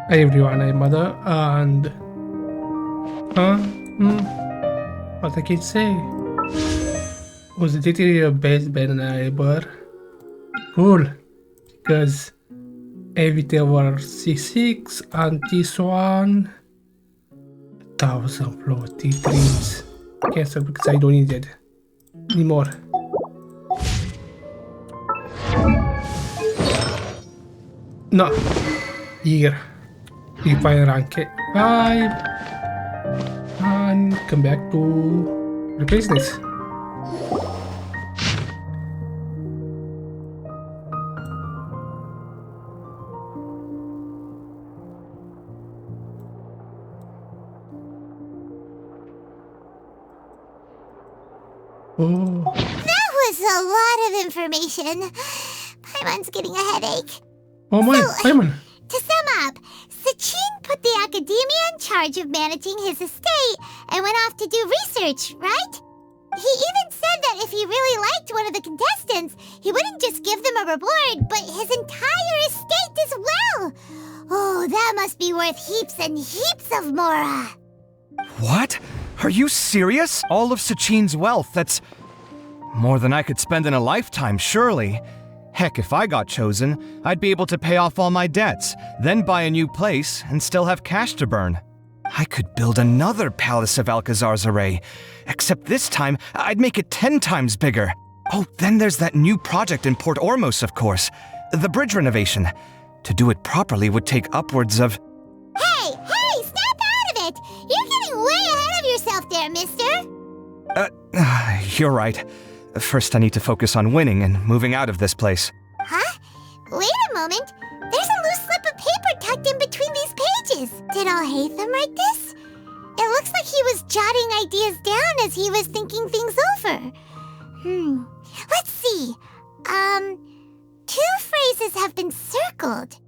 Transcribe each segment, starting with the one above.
Hi everyone, I'm Mother and huh? What I can say? Was literally your best band ever. Cool, because everything was 6 and this one 1000 floaty dreams. Cancel because I don't need it anymore. No, here we find rank 5 and come back to the business. Oh, That was a lot of information. Paimon's getting a headache. oh my, Paimon. To sum up, Sachin put the academia in charge of managing his estate and went off to do research, right? He even said that if he really liked one of the contestants, he wouldn't just give them a reward, but his entire estate as well. Oh, that must be worth heaps and heaps of Mora. What? Are you serious? All of Sachin's wealth, that's more than I could spend in a lifetime, surely. Heck, if I got chosen, I'd be able to pay off all my debts, then buy a new place, and still have cash to burn. I could build another Palace of Alcazar's array, except this time, I'd make it 10 times bigger. Oh, then there's that new project in Port Ormos, of course. The bridge renovation. To do it properly would take upwards of... Hey, snap out of it! You're getting way ahead of yourself there, mister. You're right. First, I need to focus on winning and moving out of this place. Huh? Wait a moment. There's a loose slip of paper tucked in between these pages. Did Al-Haytham write this? It looks like he was jotting ideas down as he was thinking things over. Let's see. Two phrases have been circled.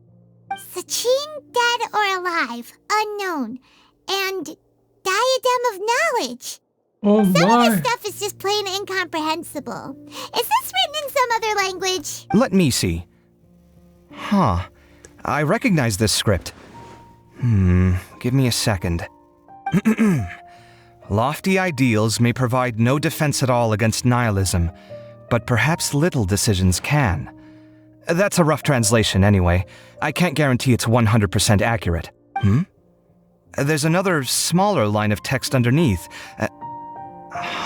Sachin, dead or alive, unknown. And diadem of knowledge. Oh Some of my. this stuff is just plain incomprehensible. Is this written in some other language? Let me see. Huh. I recognize this script. Give me a second. Lofty ideals may provide no defense at all against nihilism, but perhaps little decisions can. That's a rough translation anyway. I can't guarantee it's 100% accurate. There's another smaller line of text underneath.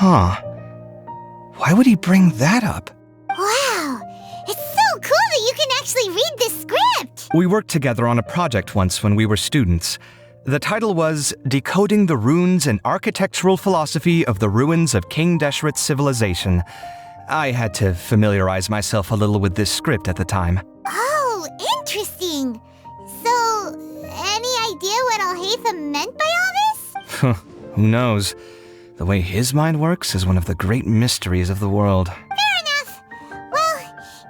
Why would he bring that up? Wow! It's so cool that you can actually read this script! We worked together on a project once when we were students. The title was Decoding the Runes and Architectural Philosophy of the Ruins of King Deshret's Civilization. I had to familiarize myself a little with this script at the time. Oh, interesting! So, any idea what Al-Haytham meant by all this? Who knows? The way his mind works is one of the great mysteries of the world. Fair enough. Well,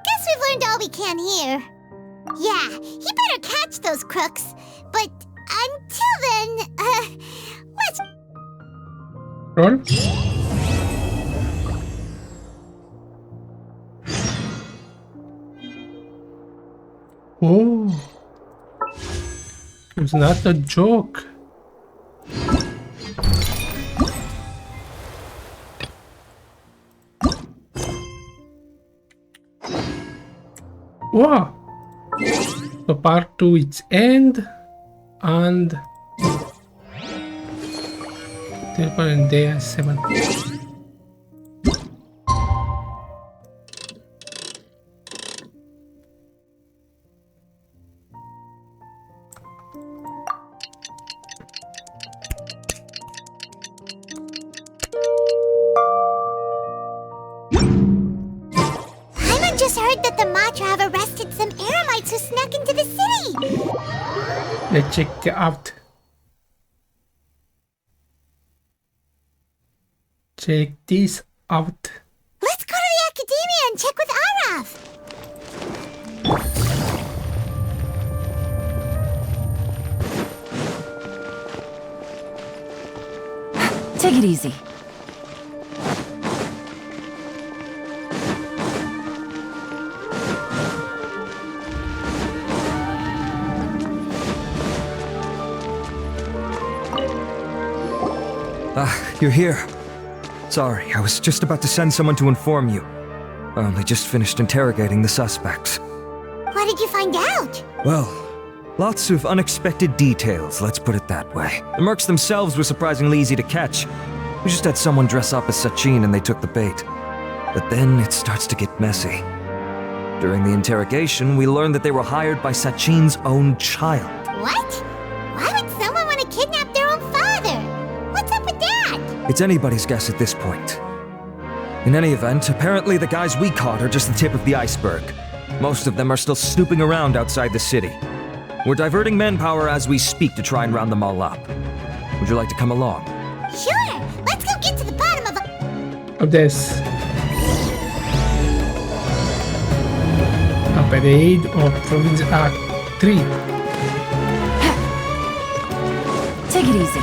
guess we've learned all we can here. Yeah, he better catch those crooks. But until then, let's... Roll. Oh. It's not a joke. Wow. So part 2 its end and day 7. I just heard that the Matra have arrested some Eremites who snuck into the city. Let's check it out. Check this out. Let's go to the Academia and check with Araf. Take it easy. You're here. Sorry, I was just about to send someone to inform you. I only just finished interrogating the suspects. What did you find out? Well, lots of unexpected details, let's put it that way. The mercs themselves were surprisingly easy to catch. We just had someone dress up as Sachin and they took the bait. But then it starts to get messy. During the interrogation, we learned that they were hired by Sachin's own child. What? Why would someone want to kidnap their own father? What's up with that? It's anybody's guess at this point. In any event, apparently the guys we caught are just the tip of the iceberg. Most of them are still snooping around outside the city. We're diverting manpower as we speak to try and round them all up. Would you like to come along? Sure, let's go get to the bottom of this. A Parade of Providence Act 3. Take it easy.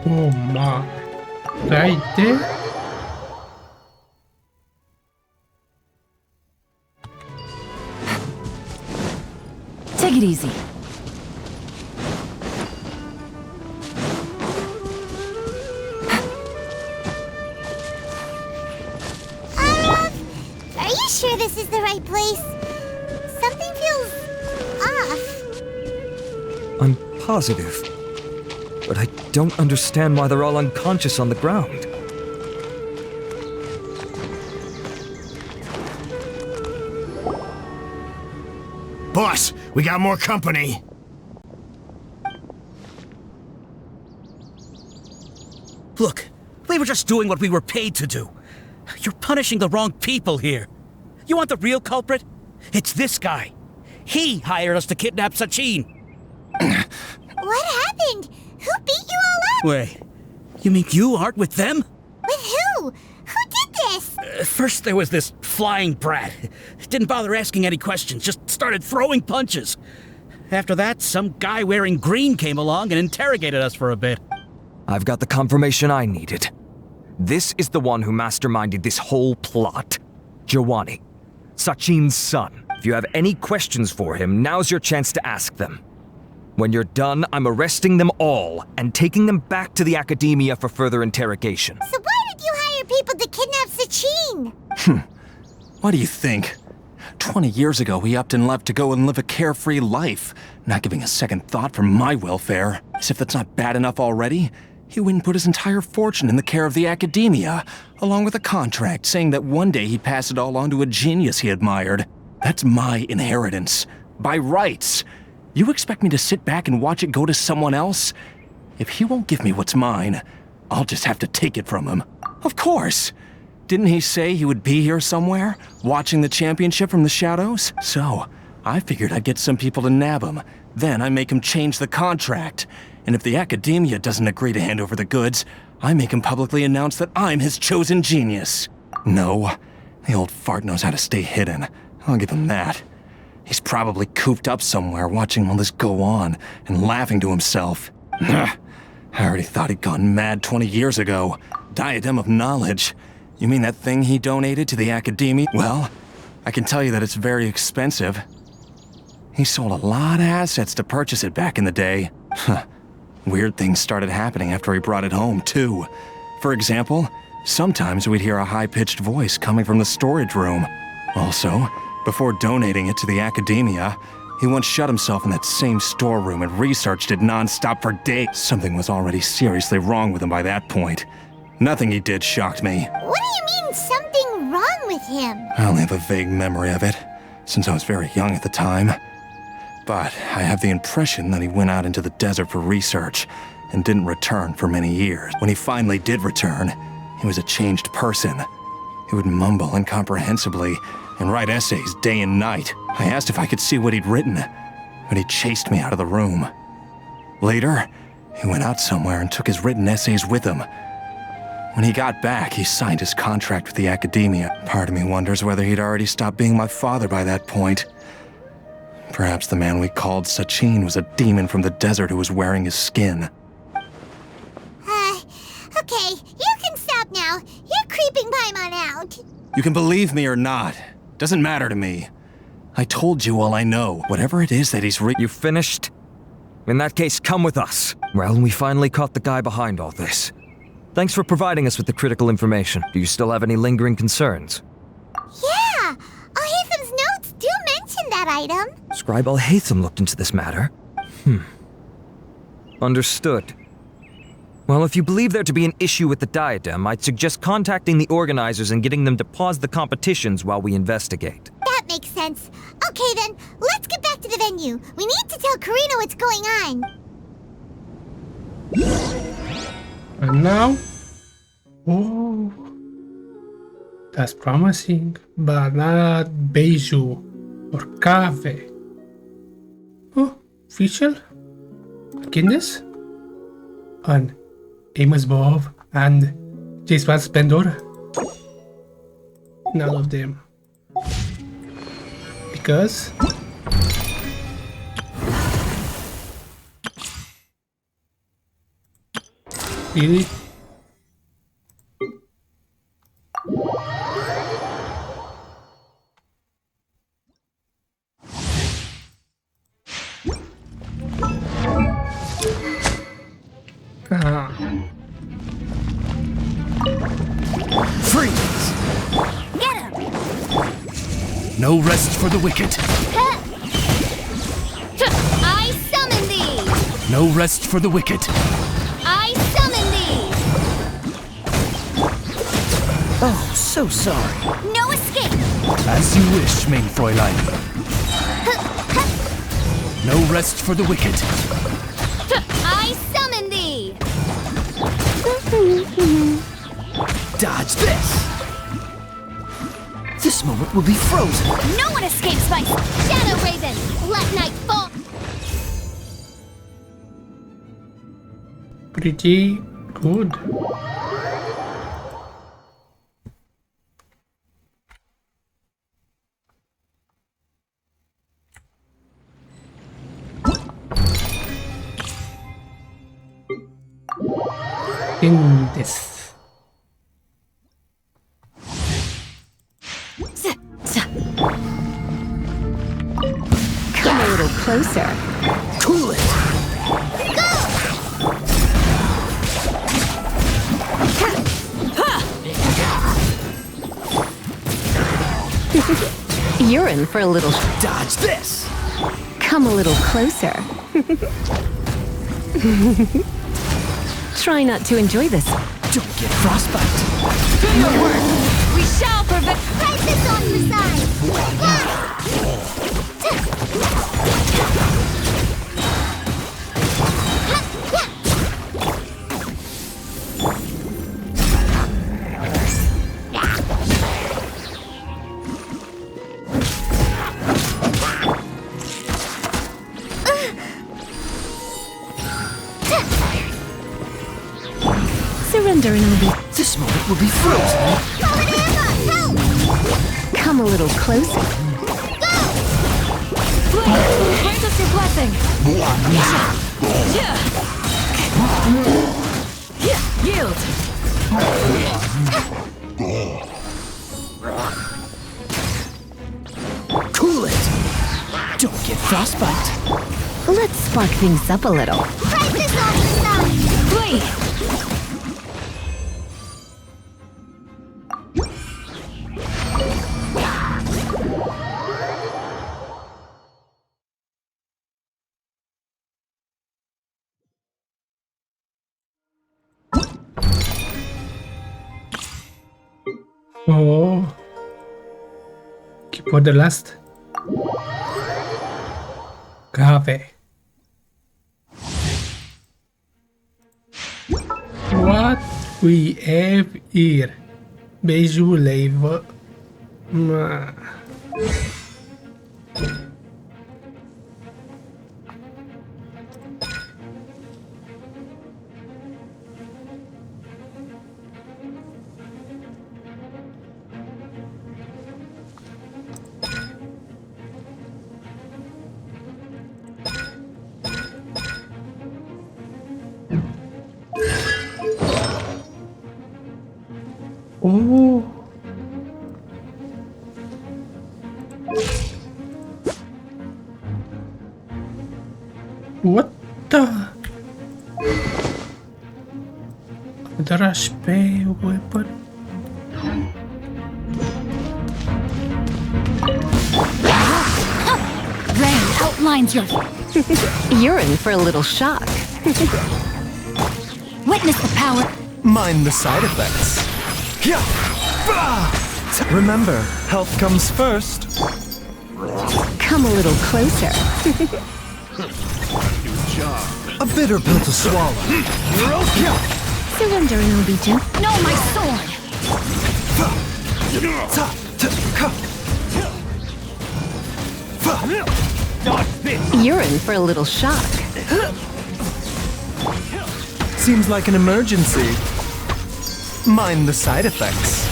Oh my. Right there. Take it easy. Are you sure this is the right place? Something feels off. I'm positive. But I don't understand why they're all unconscious on the ground. Boss, we got more company. Look, we were just doing what we were paid to do. You're punishing the wrong people here. You want the real culprit? It's this guy. He hired us to kidnap Sachin. What happened? Who beat you all up? Wait, you mean you aren't with them? With who? Who did this? First there was this flying brat. Didn't bother asking any questions, just started throwing punches. After that, some guy wearing green came along and interrogated us for a bit. I've got the confirmation I needed. This is the one who masterminded this whole plot. Jawani, Sachin's son. If you have any questions for him, now's your chance to ask them. When you're done, I'm arresting them all and taking them back to the academia for further interrogation. So why did you hire people to kidnap Sachin? What do you think? 20 years ago, he upped and left to go and live a carefree life, not giving a second thought for my welfare. As if that's not bad enough already, he went and put his entire fortune in the care of the academia, along with a contract saying that one day he'd pass it all on to a genius he admired. That's my inheritance. By rights. You expect me to sit back and watch it go to someone else? If he won't give me what's mine, I'll just have to take it from him. Of course! Didn't he say he would be here somewhere, watching the championship from the shadows? So, I figured I'd get some people to nab him. Then I make him change the contract. And if the academia doesn't agree to hand over the goods, I make him publicly announce that I'm his chosen genius. No, the old fart knows how to stay hidden. I'll give him that. He's probably cooped up somewhere watching all this go on and laughing to himself. I already thought he'd gone mad 20 years ago. Diadem of knowledge. You mean that thing he donated to the academia? Well, I can tell you that it's very expensive. He sold a lot of assets to purchase it back in the day. Weird things started happening after he brought it home, too. For example, sometimes we'd hear a high-pitched voice coming from the storage room. Also, before donating it to the academia, he once shut himself in that same storeroom and researched it non-stop for days. Something was already seriously wrong with him by that point. Nothing he did shocked me. What do you mean, something wrong with him? I only have a vague memory of it, since I was very young at the time. But I have the impression that he went out into the desert for research and didn't return for many years. When he finally did return, he was a changed person. He would mumble incomprehensibly and write essays day and night. I asked if I could see what he'd written, but he chased me out of the room. Later, he went out somewhere and took his written essays with him. When he got back, he signed his contract with the academia. Part of me wonders whether he'd already stopped being my father by that point. Perhaps the man we called Sachin was a demon from the desert who was wearing his skin. Okay, you can stop now. You're creeping Paimon out. You can believe me or not. Doesn't matter to me. I told you all I know. Whatever it is that he's You finished? In that case, come with us. Well, we finally caught the guy behind all this. Thanks for providing us with the critical information. Do you still have any lingering concerns? Yeah! Al-Haytham's notes do mention that item. Scribe Al-Haytham looked into this matter. Understood. Well, if you believe there to be an issue with the diadem, I'd suggest contacting the organizers and getting them to pause the competitions while we investigate. That makes sense. Okay then, let's get back to the venue. We need to tell Karina what's going on. And now, oh, that's promising, but not beiju or café. Oh, official, Guinness, and Amos Bob and Jace Van Spendor. None of them, because. Really? Freeze! Get him! No rest for the wicked. I summon thee! No rest for the wicked. I summon thee! Oh, so sorry. No escape! As you wish, main Fräulein. No rest for the wicked. I summon thee! Dodge this! This moment will be frozen. No one escapes my Shadow Raven! Let night fall! Pretty good. In this. Come a little closer. Cool it! You're in for a little. Dodge this! Come a little closer. Try not to enjoy this. Don't get frostbite. We shall prevent. Fight this on the side! Surrender and I'll be. This moment will be frozen. Come a little closer. Grant us your blessing! Yield. Cool it! Don't get frostbite. Let's spark things up a little. Fight this on the side! Wait. Oh, keep for the last. Café. What we have here? Beiju level. Oh. What the? Trash pay weapon. Rain outlines your... You're in for a little shock. Witness the power. Mind the side effects. Remember, health comes first. Come a little closer. A bitter pill to swallow. Surrender and I'll be gentle. No, my sword! You're in for a little shock. Seems like an emergency. Mind the side effects.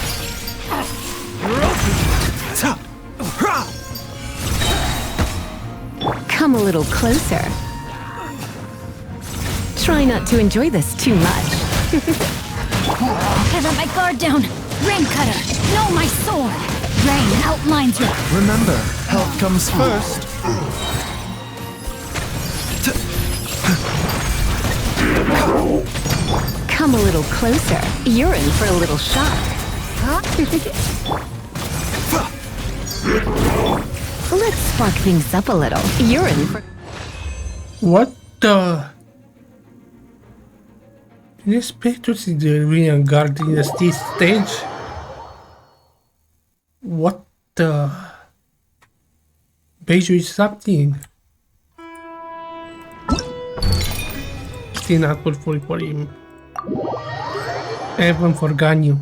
Come a little closer. Try not to enjoy this too much. I let my guard down. Rain cutter. No, my sword. Rain outlines your... Remember, health comes first. Come a little closer. You're in for a little shock. Let's spark things up a little. You're in for... What the? Can you expect to see the real guarding the stage? What the? Beiju is something. Still not good for him. Even for Ganyu.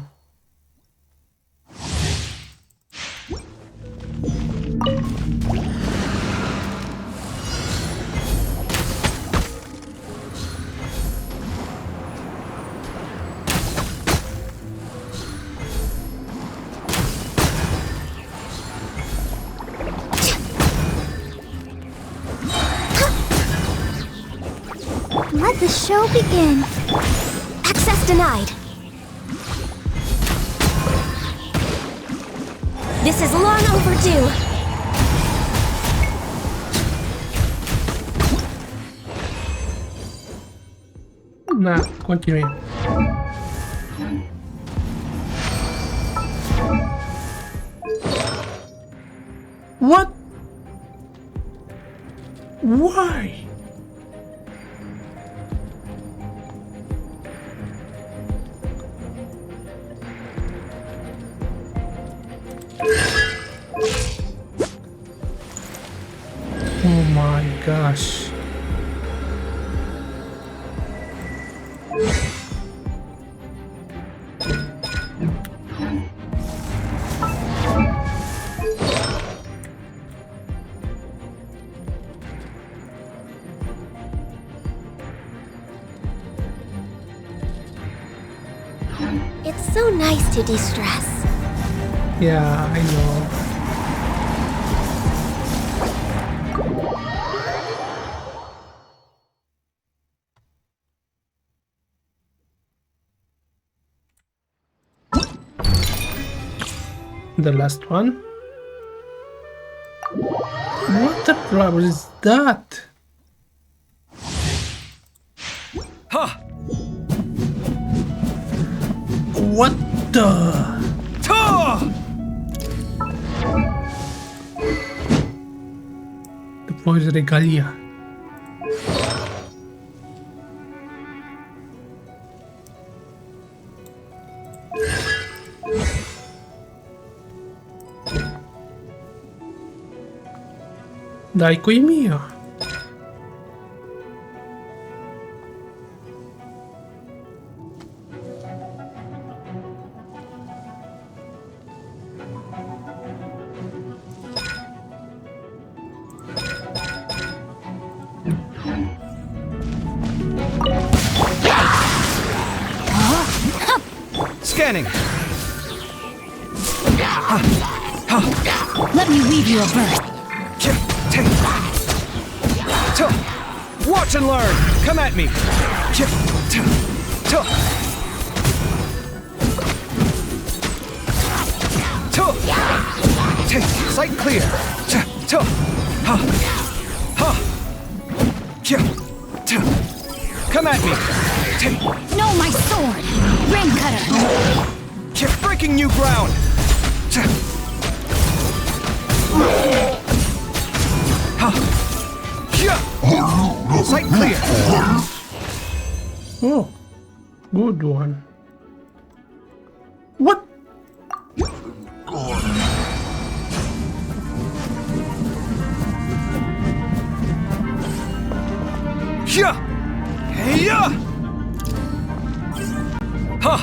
Let the show begin. Access denied. This is long overdue. Nah, continue. What? Why? Oh my gosh. It's so nice to de-stress. Yeah, I know. The last one. What the problem is that? Huh! What the? The voice regalia. Dai coi mio. Scanning. Let me weave you a verse. Watch and learn. Come at me. Sight clear. Come at me. No, my sword! Rain cutter! You're breaking new ground! Sight clear! Oh, good one. What? Yeah! Yeah! Ha!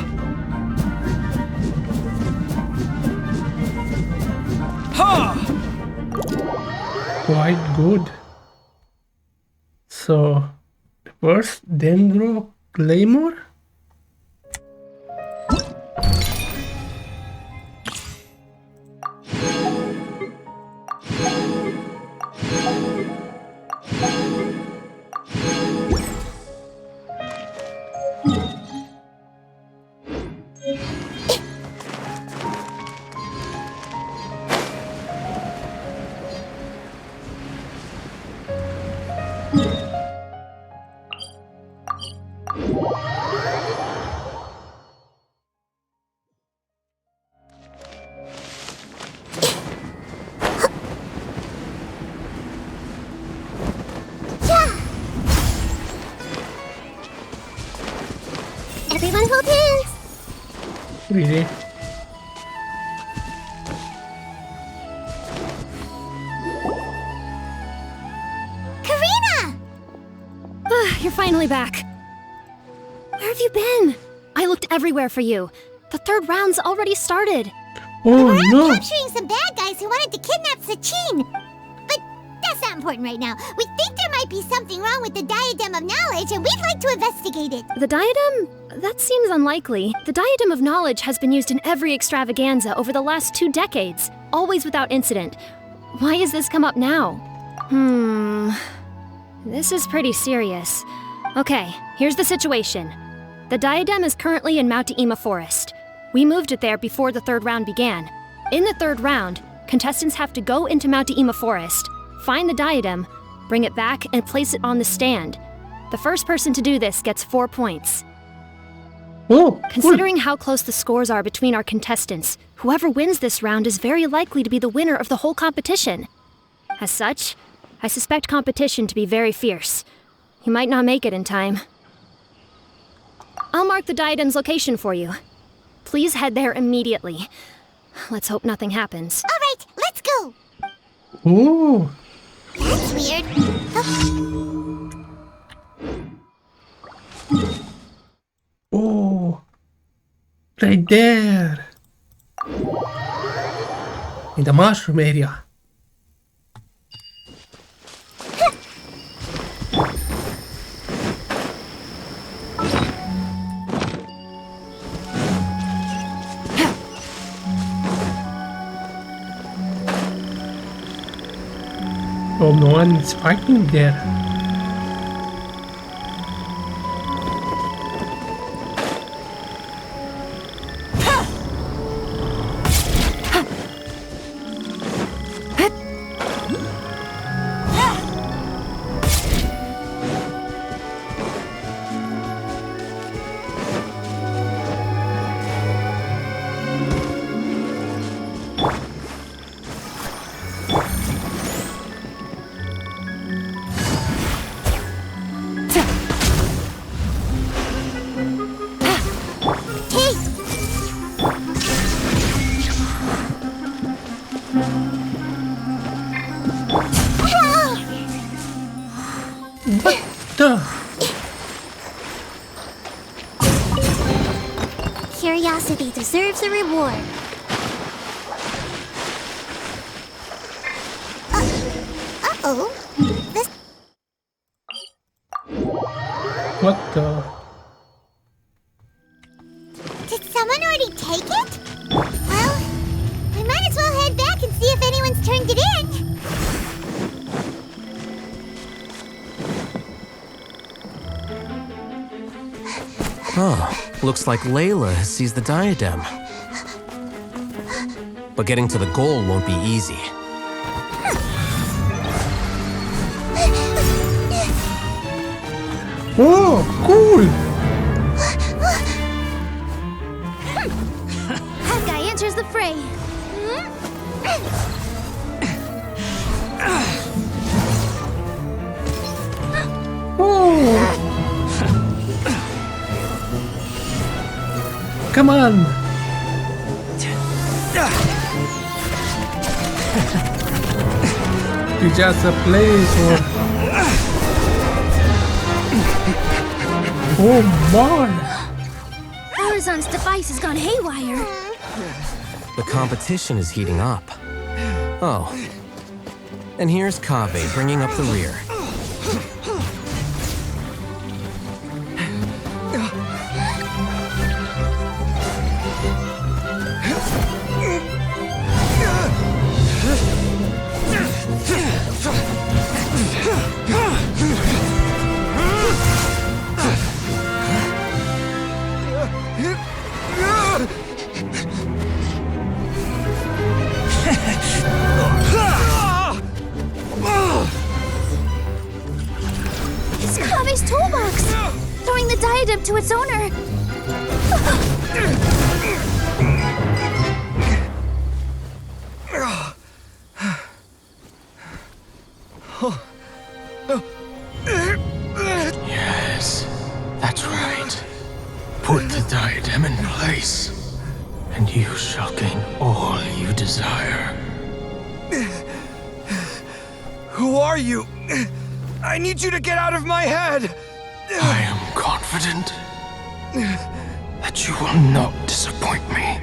Ha! Quite good. So, first Dendro Claymore? Everyone hold hands. Really? Karina! You're finally back. Where have you been? I looked everywhere for you. The third round's already started. Oh We're out no! capturing some bad guys who wanted to kidnap Sachin. But that's not important right now. We think there might be something wrong with the Diadem of Knowledge, and we'd like to investigate it. The diadem? That seems unlikely. The Diadem of Knowledge has been used in every extravaganza over the last 2 decades, always without incident. Why has this come up now? This is pretty serious. Okay, here's the situation. The diadem is currently in Mount Ima Forest. We moved it there before the third round began. In the third round, contestants have to go into Mount Ima Forest, find the diadem, bring it back, and place it on the stand. The first person to do this gets 4 points. Oh, cool. Considering how close the scores are between our contestants, whoever wins this round is very likely to be the winner of the whole competition. As such, I suspect competition to be very fierce. You might not make it in time. I'll mark the diadem's location for you. Please head there immediately. Let's hope nothing happens. All right, let's go. Oh, That's weird. oh, right there. In the mushroom area. Oh, no one is fighting there. What the? Curiosity deserves a reward. Uh-oh. This... What the? Did someone already take it? Well, we might as well head back and see if anyone's turned it in. Oh, looks like Layla has seized the diadem. But getting to the goal won't be easy. Oh, cool! on! It's just a place for... Oh my! Horizon's device has gone haywire. The competition is heating up. Oh. And here's Kaveh bringing up the rear. It's Kaveh's toolbox! Throwing the diadem to its owner! Yes, that's right. Put the diadem in place, and you shall gain all you desire. Who are you? I need you to get out of my head! I am confident that you will not disappoint me.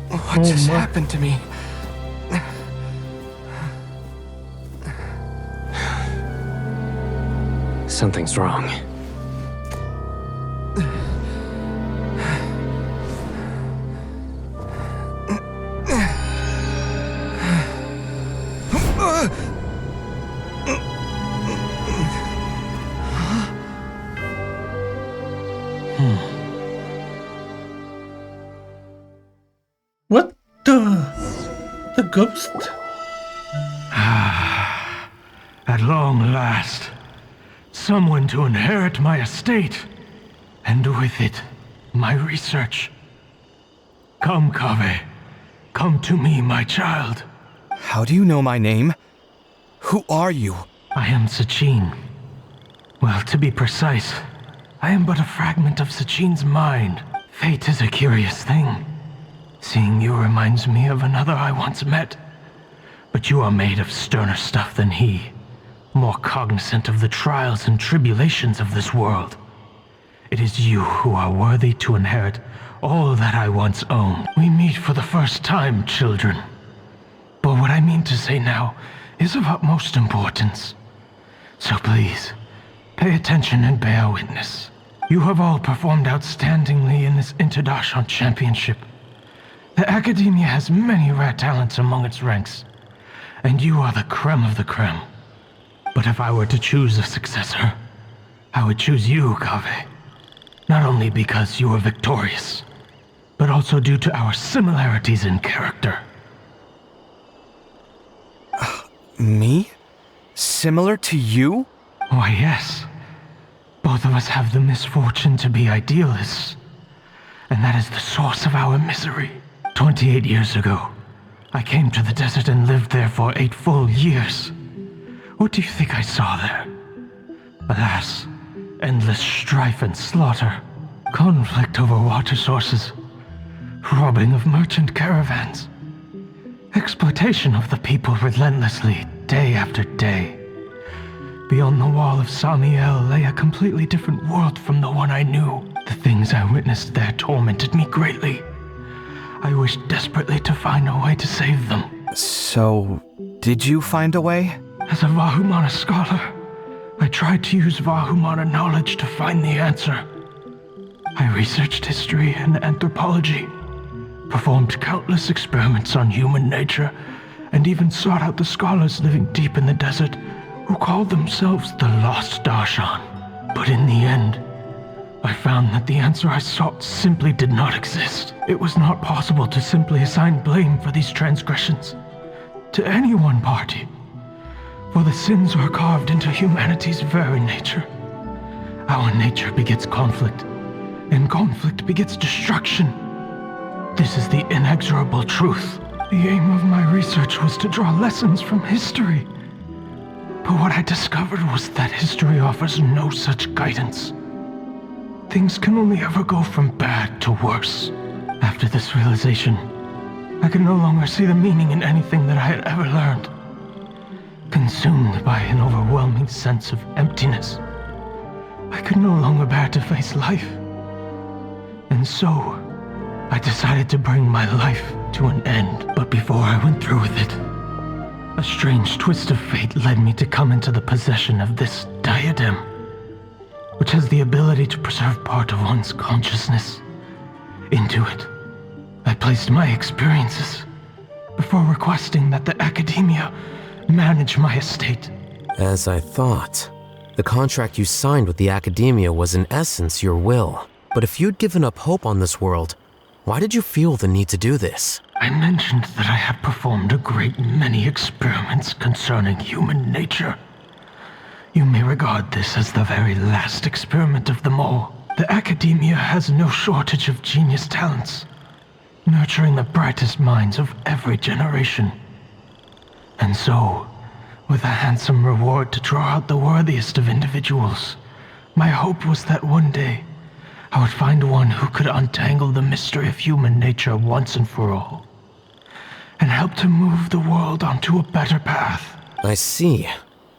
What just happened to me? Something's wrong. What the... The ghost? At long last, someone to inherit my estate, and with it, my research. Come, Kaveh. Come to me, my child. How do you know my name? Who are you? I am Sachin. Well, to be precise, I am but a fragment of Sachin's mind. Fate is a curious thing. Seeing you reminds me of another I once met. But you are made of sterner stuff than he. More cognizant of the trials and tribulations of this world. It is you who are worthy to inherit all that I once owned. We meet for the first time, children. But what I mean to say now is of utmost importance. So please, pay attention and bear witness. You have all performed outstandingly in this Interdashon Championship. The Academia has many rare talents among its ranks, and you are the creme of the creme. But if I were to choose a successor, I would choose you, Kaveh. Not only because you were victorious, but also due to our similarities in character. Me? Similar to you? Why, yes. Both of us have the misfortune to be idealists, and that is the source of our misery. 28 years ago, I came to the desert and lived there for 8 full years. What do you think I saw there? Alas, endless strife and slaughter, conflict over water sources, robbing of merchant caravans, exploitation of the people relentlessly, day after day. Beyond the wall of Samiel lay a completely different world from the one I knew. The things I witnessed there tormented me greatly. I wished desperately to find a way to save them. So, did you find a way? As a Vahumana scholar, I tried to use Vahumana knowledge to find the answer. I researched history and anthropology, performed countless experiments on human nature, and even sought out the scholars living deep in the desert who called themselves the Lost Darshan. But in the end, I found that the answer I sought simply did not exist. It was not possible to simply assign blame for these transgressions to any one party, for the sins are carved into humanity's very nature. Our nature begets conflict, and conflict begets destruction. This is the inexorable truth. The aim of my research was to draw lessons from history. But what I discovered was that history offers no such guidance. Things can only ever go from bad to worse. After this realization, I could no longer see the meaning in anything that I had ever learned. Consumed by an overwhelming sense of emptiness, I could no longer bear to face life. And so, I decided to bring my life to an end. But before I went through with it, a strange twist of fate led me to come into the possession of this diadem, which has the ability to preserve part of one's consciousness. Into it, I placed my experiences before requesting that the academia manage my estate. As I thought, the contract you signed with the academia was in essence your will. But if you'd given up hope on this world, why did you feel the need to do this? I mentioned that I had performed a great many experiments concerning human nature. You may regard this as the very last experiment of them all. The academia has no shortage of genius talents, nurturing the brightest minds of every generation. And so, with a handsome reward to draw out the worthiest of individuals, my hope was that one day I would find one who could untangle the mystery of human nature once and for all, and help to move the world onto a better path. I see.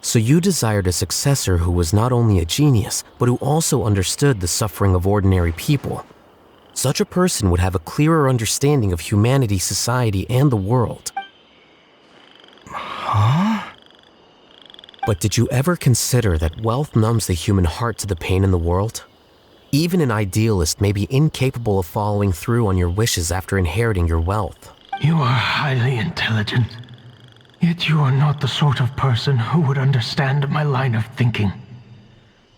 So you desired a successor who was not only a genius, but who also understood the suffering of ordinary people. Such a person would have a clearer understanding of humanity, society, and the world. Huh? But did you ever consider that wealth numbs the human heart to the pain in the world? Even an idealist may be incapable of following through on your wishes after inheriting your wealth. You are highly intelligent, yet you are not the sort of person who would understand my line of thinking.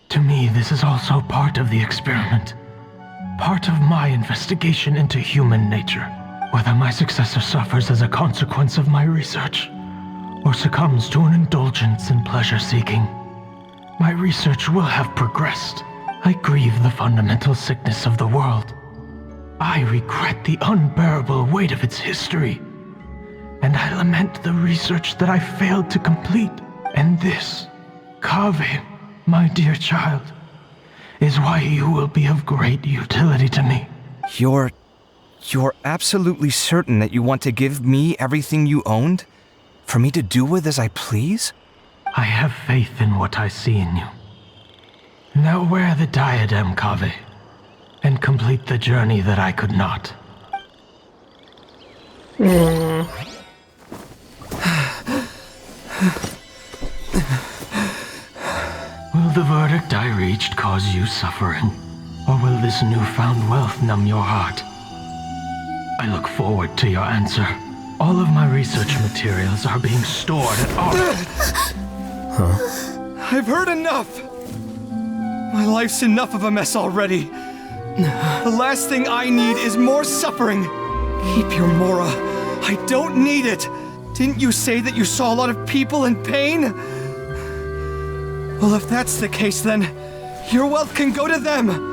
To me, this is also part of the experiment, part of my investigation into human nature. Whether my successor suffers as a consequence of my research, or succumbs to an indulgence in pleasure-seeking, my research will have progressed. I grieve the fundamental sickness of the world. I regret the unbearable weight of its history, and I lament the research that I failed to complete. And this, Kaveh, my dear child, is why you will be of great utility to me. You're absolutely certain that you want to give me everything you owned? For me to do with as I please? I have faith in what I see in you. Now wear the diadem, Kaveh, and complete the journey that I could not. Will the verdict I reached cause you suffering? Or will this newfound wealth numb your heart? I look forward to your answer. All of my research materials are being stored at I've heard enough! My life's enough of a mess already. The last thing I need is more suffering. Keep your Mora. I don't need it. Didn't you say that you saw a lot of people in pain? Well, if that's the case, then your wealth can go to them.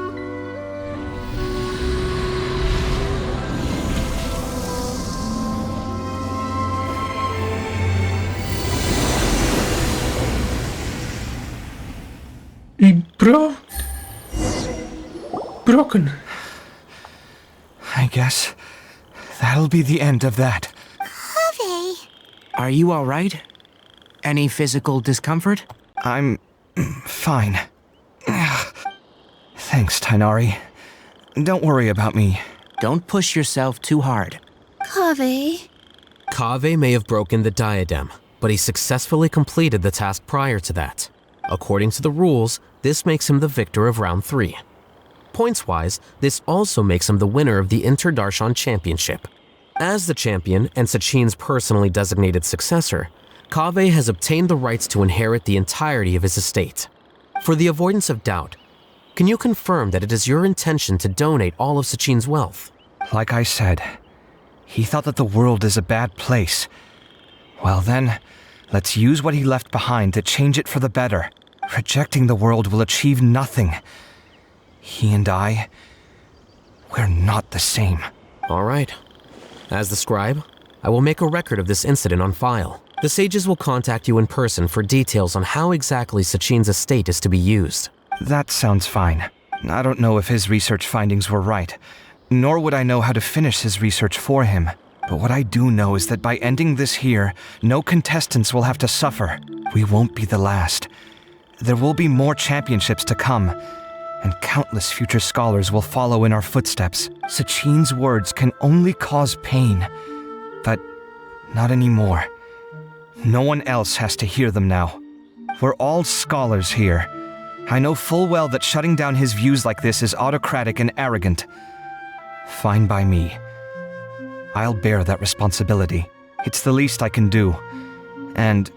Broken. I guess that'll be the end of that. Kaveh. Are you all right? Any physical discomfort? I'm fine. Thanks, Tainari. Don't worry about me. Don't push yourself too hard. Kaveh. Kaveh may have broken the diadem, but he successfully completed the task prior to that. According to the rules, this makes him the victor of round 3. Points-wise, this also makes him the winner of the Inter-Darshan Championship. As the champion and Sachin's personally designated successor, Kaveh has obtained the rights to inherit the entirety of his estate. For the avoidance of doubt, can you confirm that it is your intention to donate all of Sachin's wealth? Like I said, he thought that the world is a bad place. Well then, let's use what he left behind to change it for the better. Rejecting the world will achieve nothing. He and I, we're not the same. All right. As the scribe, I will make a record of this incident on file. The sages will contact you in person for details on how exactly Sachin's estate is to be used. That sounds fine. I don't know if his research findings were right, nor would I know how to finish his research for him. But what I do know is that by ending this here, no contestants will have to suffer. We won't be the last. There will be more championships to come, and countless future scholars will follow in our footsteps. Sachin's words can only cause pain, but not anymore. No one else has to hear them now. We're all scholars here. I know full well that shutting down his views like this is autocratic and arrogant. Fine by me. I'll bear that responsibility. It's the least I can do. And,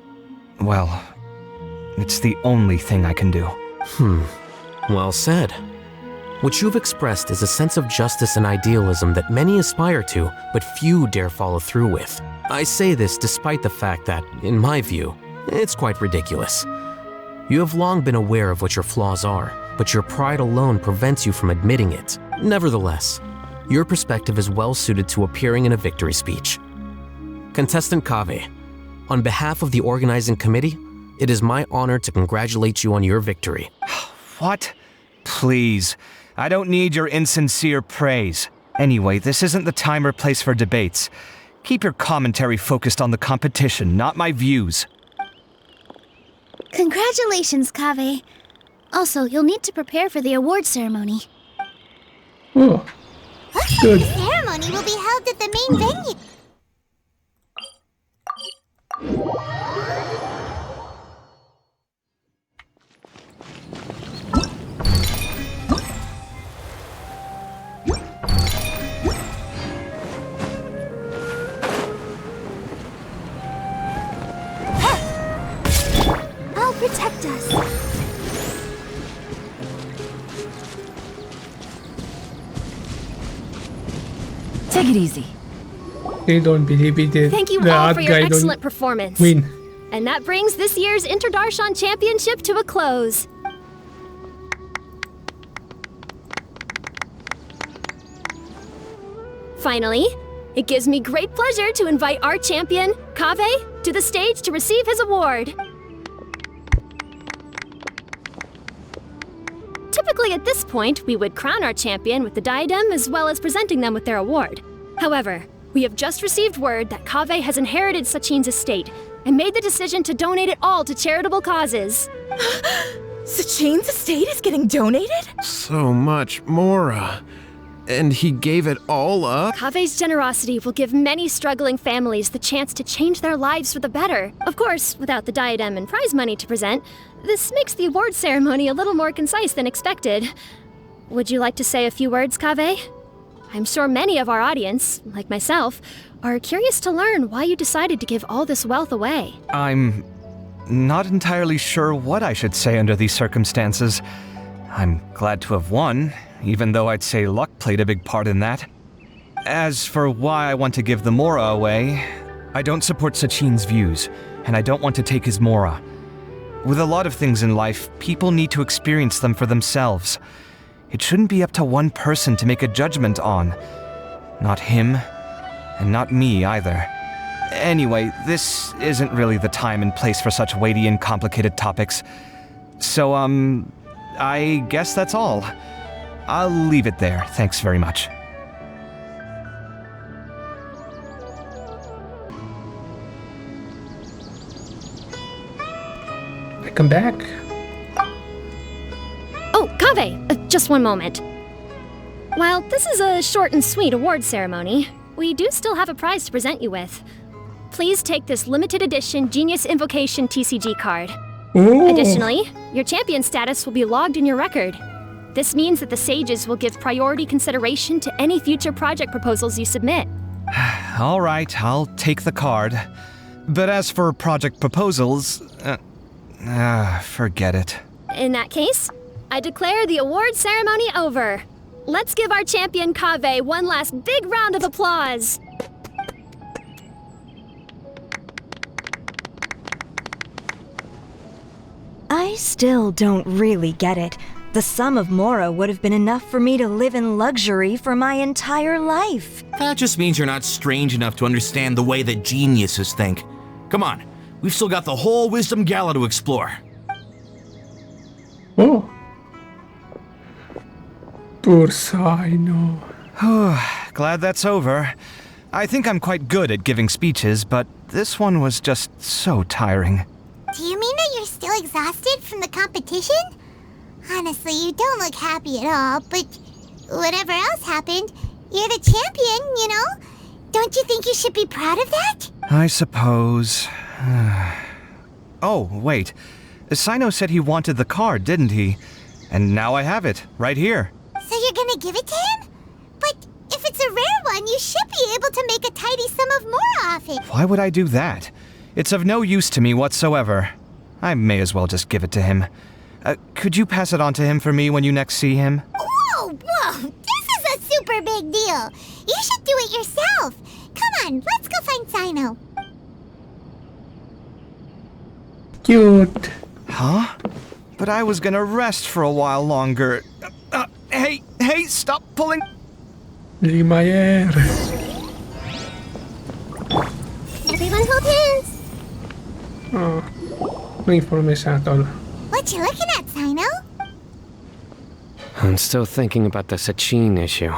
well, it's the only thing I can do. Well said. What you've expressed is a sense of justice and idealism that many aspire to, but few dare follow through with. I say this despite the fact that, in my view, it's quite ridiculous. You have long been aware of what your flaws are, but your pride alone prevents you from admitting it. Nevertheless, your perspective is well suited to appearing in a victory speech. Contestant Kaveh, on behalf of the organizing committee, it is my honor to congratulate you on your victory. What? Please. I don't need your insincere praise. Anyway, this isn't the time or place for debates. Keep your commentary focused on the competition, not my views. Congratulations, Kaveh. Also, you'll need to prepare for the award ceremony. Oh, Looks good. like the ceremony will be held at the main venue. I'll protect us. Take it easy. They don't believe it. Thank you the all art for your guy don't excellent performance. win. And that brings this year's Interdarshan Championship to a close. Finally, it gives me great pleasure to invite our champion, Kaveh, to the stage to receive his award. Typically at this point, we would crown our champion with the diadem as well as presenting them with their award. However, we have just received word that Kaveh has inherited Sachin's estate and made the decision to donate it all to charitable causes. Sachin's estate is getting donated? So much, Mora. And he gave it all up? Kaveh's generosity will give many struggling families the chance to change their lives for the better. Of course, without the diadem and prize money to present, this makes the award ceremony a little more concise than expected. Would you like to say a few words, Kaveh? I'm sure many of our audience, like myself, are curious to learn why you decided to give all this wealth away. I'm not entirely sure what I should say under these circumstances. I'm glad to have won, even though I'd say luck played a big part in that. As for why I want to give the Mora away, I don't support Sachin's views, and I don't want to take his Mora. With a lot of things in life, people need to experience them for themselves. It shouldn't be up to one person to make a judgment on. Not him, and not me either. Anyway, this isn't really the time and place for such weighty and complicated topics. So, I guess that's all. I'll leave it there. Thanks very much. I come back. Oh, Kaveh, just one moment. While this is a short and sweet award ceremony, we do still have a prize to present you with. Please take this limited edition Genius Invocation TCG card. Ooh. Additionally, your champion status will be logged in your record. This means that the sages will give priority consideration to any future project proposals you submit. All right, I'll take the card. But as for project proposals, forget it. In that case, I declare the award ceremony over. Let's give our champion Kaveh one last big round of applause. I still don't really get it. The sum of Mora would have been enough for me to live in luxury for my entire life. That just means you're not strange enough to understand the way that geniuses think. Come on, We've still got the whole Wisdom Gala to explore. Oh. Poor Sino. Glad that's over. I think I'm quite good at giving speeches, but this one was just so tiring. Do you mean that you're still exhausted from the competition? Honestly, you don't look happy at all, but whatever else happened, you're the champion, you know? Don't you think you should be proud of that? I suppose. Oh, wait. Sino said he wanted the card, didn't he? And now I have it, right here. So you're gonna give it to him? But if it's a rare one, you should be able to make a tidy sum of more off it. Why would I do that? It's of no use to me whatsoever. I may as well just give it to him. Could you pass it on to him for me when you next see him? Whoa! This is a super big deal. You should do it yourself. Come on, let's go find Sino. Cute. Huh? But I was gonna rest for a while longer. Hey, stop pulling! Leave my hair. Everyone hold hands. Oh. No informe szától. What you looking at, Sino? I'm still thinking about the Sachin issue.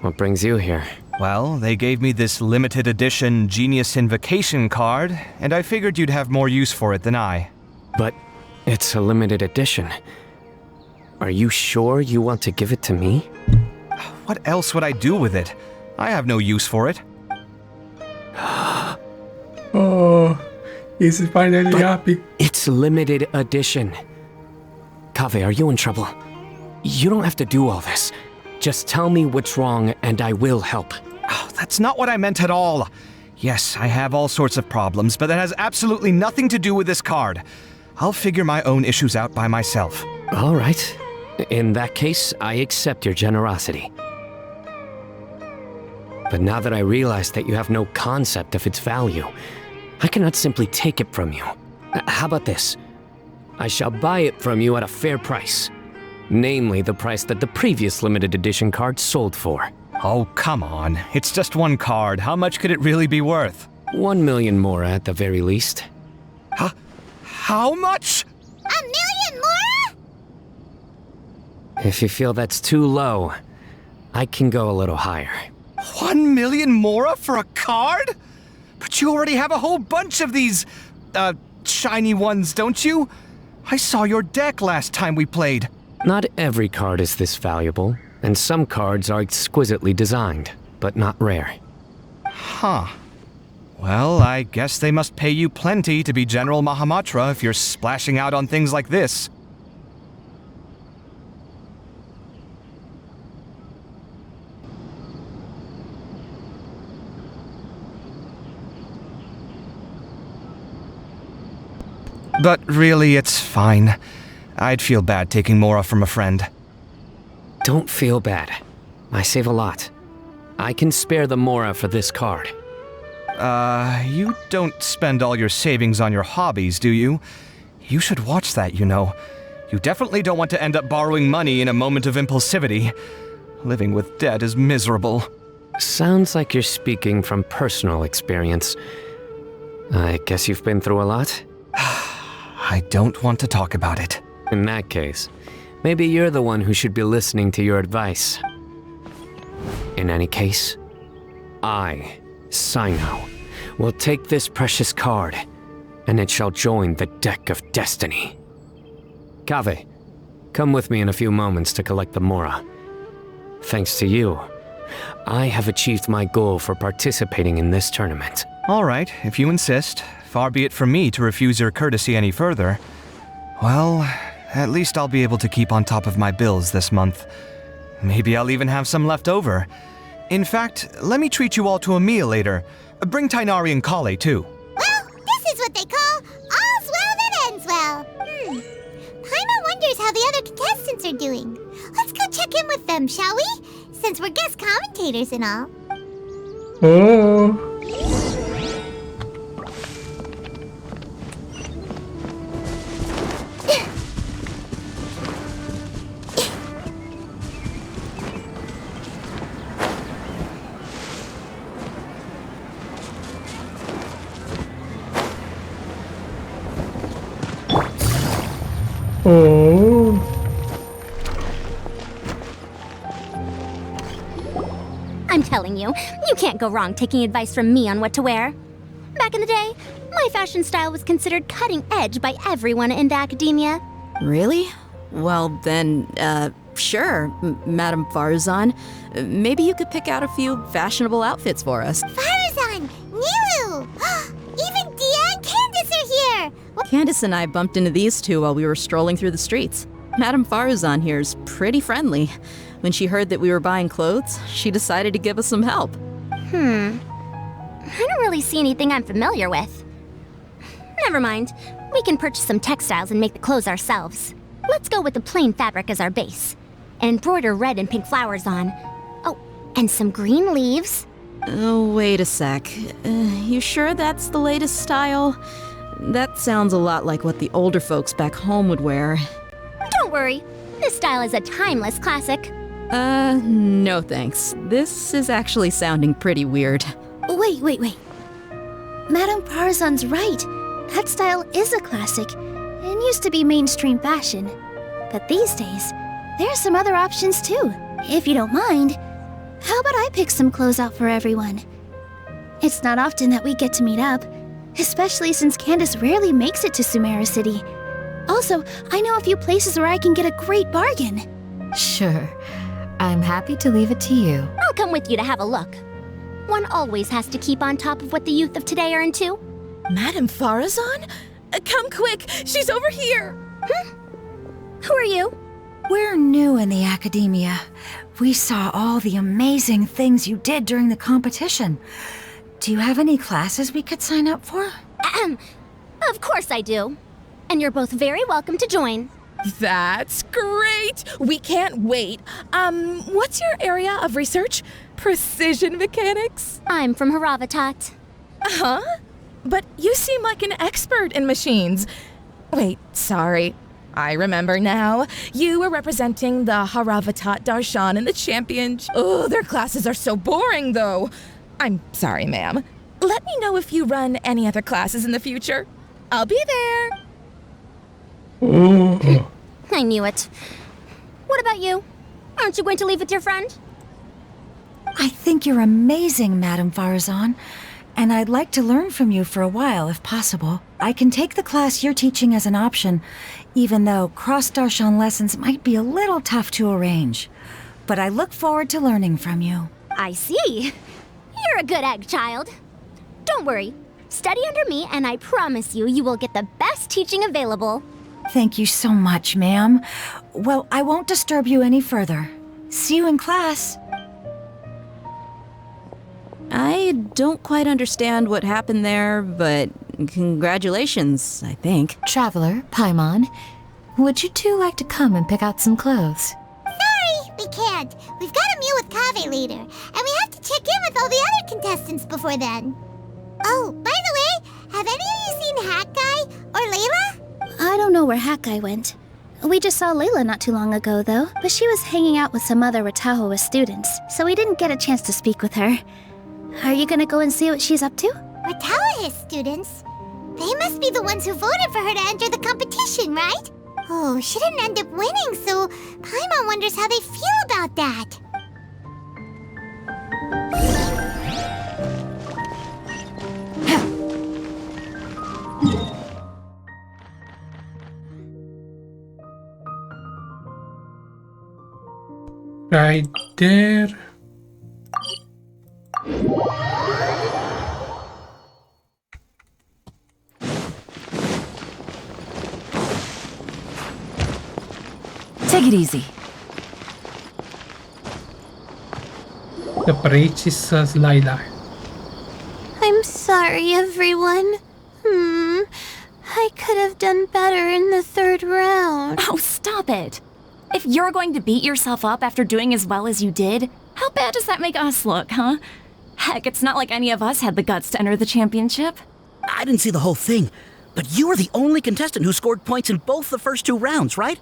What brings you here? Well, they gave me this limited edition Genius Invocation card, and I figured you'd have more use for it than I. But it's a limited edition. Are you sure you want to give it to me? What else would I do with it? I have no use for it. Oh, he's finally happy. It's limited edition. Kaveh, are you in trouble? You don't have to do all this. Just tell me what's wrong and I will help. Oh, that's not what I meant at all. Yes, I have all sorts of problems, but that has absolutely nothing to do with this card. I'll figure my own issues out by myself. All right. In that case, I accept your generosity. But now that I realize that you have no concept of its value, I cannot simply take it from you. How about this? I shall buy it from you at a fair price. Namely, the price that the previous limited edition card sold for. Oh, come on. It's just one card. How much could it really be worth? 1 million more at the very least. Huh? How much? 1 million more? If you feel that's too low, I can go a little higher. 1 million more for a card? But you already have a whole bunch of these, shiny ones, don't you? I saw your deck last time we played. Not every card is this valuable, and some cards are exquisitely designed, but not rare. Huh. Well, I guess they must pay you plenty to be General Mahamatra if you're splashing out on things like this. But really, it's fine. I'd feel bad taking Mora from a friend. Don't feel bad. I save a lot. I can spare the Mora for this card. You don't spend all your savings on your hobbies, do you? You should watch that, you know. You definitely don't want to end up borrowing money in a moment of impulsivity. Living with debt is miserable. Sounds like you're speaking from personal experience. I guess you've been through a lot? I don't want to talk about it. In that case, maybe you're the one who should be listening to your advice. In any case, I, Sino, will take this precious card, and it shall join the deck of destiny. Kaveh, come with me in a few moments to collect the Mora. Thanks to you, I have achieved my goal for participating in this tournament. All right, if you insist. Far be it from me to refuse your courtesy any further. Well, at least I'll be able to keep on top of my bills this month. Maybe I'll even have some left over. In fact, let me treat you all to a meal later. Bring Tainari and Kale, too. Well, this is what they call all's well that ends well. Paimon wonders how the other contestants are doing. Let's go check in with them, shall we? Since we're guest commentators and all. Oh. Oh. I'm telling you, you can't go wrong taking advice from me on what to wear. Back in the day, my fashion style was considered cutting edge by everyone in the academia. Really? Well, then, sure, Madame Farazan. Maybe you could pick out a few fashionable outfits for us. Farazan! Nilu! Even Dia and Candace are here! Candace and I bumped into these two while we were strolling through the streets. Madame Farazan here's pretty friendly. When she heard that we were buying clothes, she decided to give us some help. I don't really see anything I'm familiar with. Never mind. We can purchase some textiles and make the clothes ourselves. Let's go with the plain fabric as our base. And embroider red and pink flowers on. Oh, and some green leaves. Oh, wait a sec. You sure that's the latest style? That sounds a lot like what the older folks back home would wear. Don't worry. This style is a timeless classic. No thanks. This is actually sounding pretty weird. Wait. Madame Farazan's right. That style is a classic and used to be mainstream fashion. But these days, there are some other options too. If you don't mind, how about I pick some clothes out for everyone? It's not often that we get to meet up, especially since Candace rarely makes it to Sumeru City. Also, I know a few places where I can get a great bargain. Sure. I'm happy to leave it to you. I'll come with you to have a look. One always has to keep on top of what the youth of today are into. Madame Farazan? Come quick, she's over here! Who are you? We're new in the academia. We saw all the amazing things you did during the competition. Do you have any classes we could sign up for? Of course I do. And you're both very welcome to join. That's great! We can't wait. What's your area of research? Precision mechanics? I'm from Haravatat. Huh? But you seem like an expert in machines. Wait, sorry. I remember now. You were representing the Haravatat Darshan in the championship. Oh, their classes are so boring, though. I'm sorry, ma'am. Let me know if you run any other classes in the future. I'll be there. I knew it. What about you? Aren't you going to leave with your friend? I think you're amazing, Madame Farazan, and I'd like to learn from you for a while if possible. I can take the class you're teaching as an option, even though cross-Darshan lessons might be a little tough to arrange. But I look forward to learning from you. I see. You're a good egg, child. Don't worry. Study under me, and I promise you will get the best teaching available. Thank you so much, ma'am. Well, I won't disturb you any further. See you in class. I don't quite understand what happened there, but congratulations, I think. Traveler, Paimon, would you two like to come and pick out some clothes? Sorry, we can't. We've got a meal with Kaveh later, and we have to check in with all the other contestants before then. Oh, by the way, have any of you seen Hat Guy or Layla? I don't know where Hat Guy went. We just saw Layla not too long ago, though, but she was hanging out with some other Ratahoa students, so we didn't get a chance to speak with her. Are you gonna go and see what she's up to? Ratahoa students? They must be the ones who voted for her to enter the competition, right? Oh, she didn't end up winning, so Paimon wonders how they feel about that. Right there. Take it easy. The princess Layla. I'm sorry, everyone. I could have done better in the third round. Oh, stop it. If you're going to beat yourself up after doing as well as you did, how bad does that make us look, huh? Heck, it's not like any of us had the guts to enter the championship. I didn't see the whole thing, but you were the only contestant who scored points in both the first 2 rounds, right?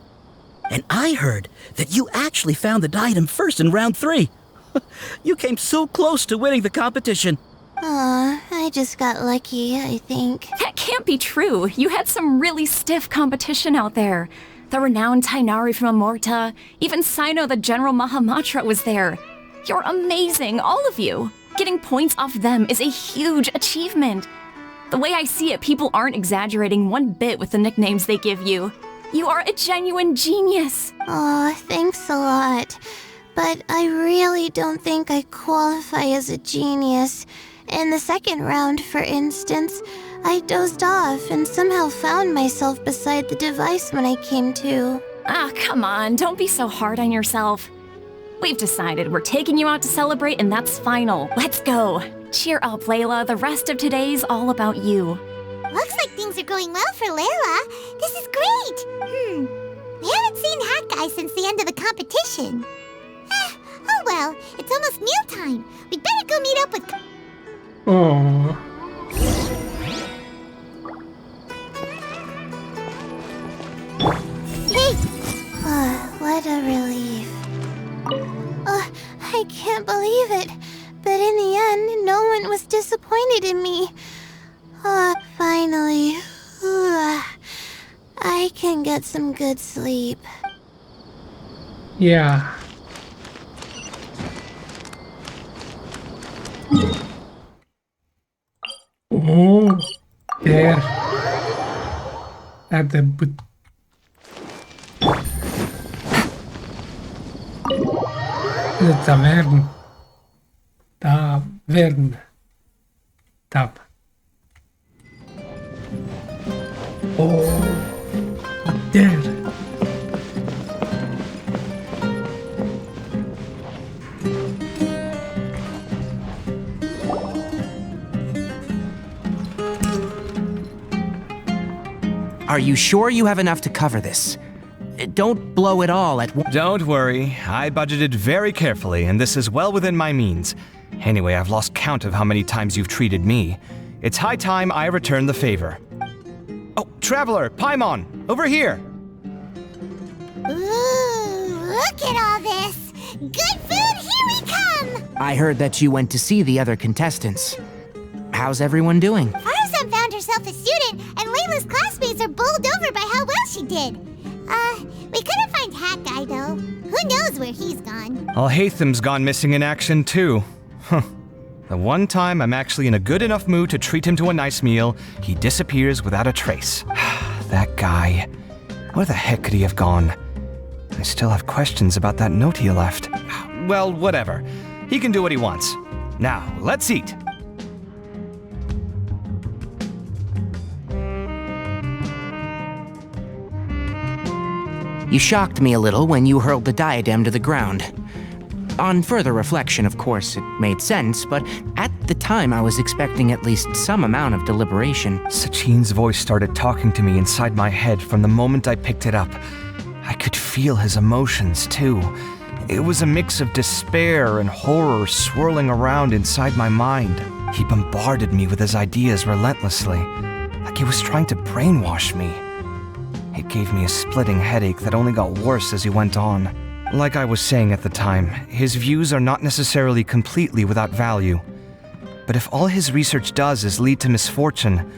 And I heard that you actually found the diadem first in round 3. You came so close to winning the competition. Aw, I just got lucky, I think. That can't be true. You had some really stiff competition out there. The renowned Tainari from Amorta, even Sino the General Mahamatra was there. You're amazing, all of you. Getting points off them is a huge achievement. The way I see it, people aren't exaggerating one bit with the nicknames they give you. You are a genuine genius. Aw, thanks a lot. But I really don't think I qualify as a genius. In the second round, for instance, I dozed off and somehow found myself beside the device when I came to. Ah, come on, don't be so hard on yourself. We've decided we're taking you out to celebrate and that's final. Let's go. Cheer up, Layla. The rest of today's all about you. Looks like things are going well for Layla. This is great. We haven't seen Hat Guy since the end of the competition. Oh well, it's almost mealtime. We'd better go meet up with... Oh. Hey! What a relief. I can't believe it. But in the end, no one was disappointed in me. Finally. I can get some good sleep. Yeah. Oh, there. At the tavern. Tab. Oh, there. Are you sure you have enough to cover this? Don't blow it all at once. Don't worry, I budgeted very carefully, and this is well within my means. Anyway, I've lost count of how many times you've treated me. It's high time I return the favor. Oh, Traveler, Paimon, over here! Ooh, look at all this! Good food, here we come! I heard that you went to see the other contestants. How's everyone doing? Farzan found herself a student, and Layla's classmates are bowled over by how well she did. We couldn't find Hat Guy, though. Who knows where he's gone? Alhaitham's gone missing in action, too. Huh. The one time I'm actually in a good enough mood to treat him to a nice meal, he disappears without a trace. That guy. Where the heck could he have gone? I still have questions about that note he left. Well, whatever. He can do what he wants. Now, let's eat. You shocked me a little when you hurled the diadem to the ground. On further reflection, of course, it made sense, but at the time I was expecting at least some amount of deliberation. Sachin's voice started talking to me inside my head from the moment I picked it up. I could feel his emotions, too. It was a mix of despair and horror swirling around inside my mind. He bombarded me with his ideas relentlessly, like he was trying to brainwash me. It gave me a splitting headache that only got worse as he went on. Like I was saying at the time, his views are not necessarily completely without value. But if all his research does is lead to misfortune,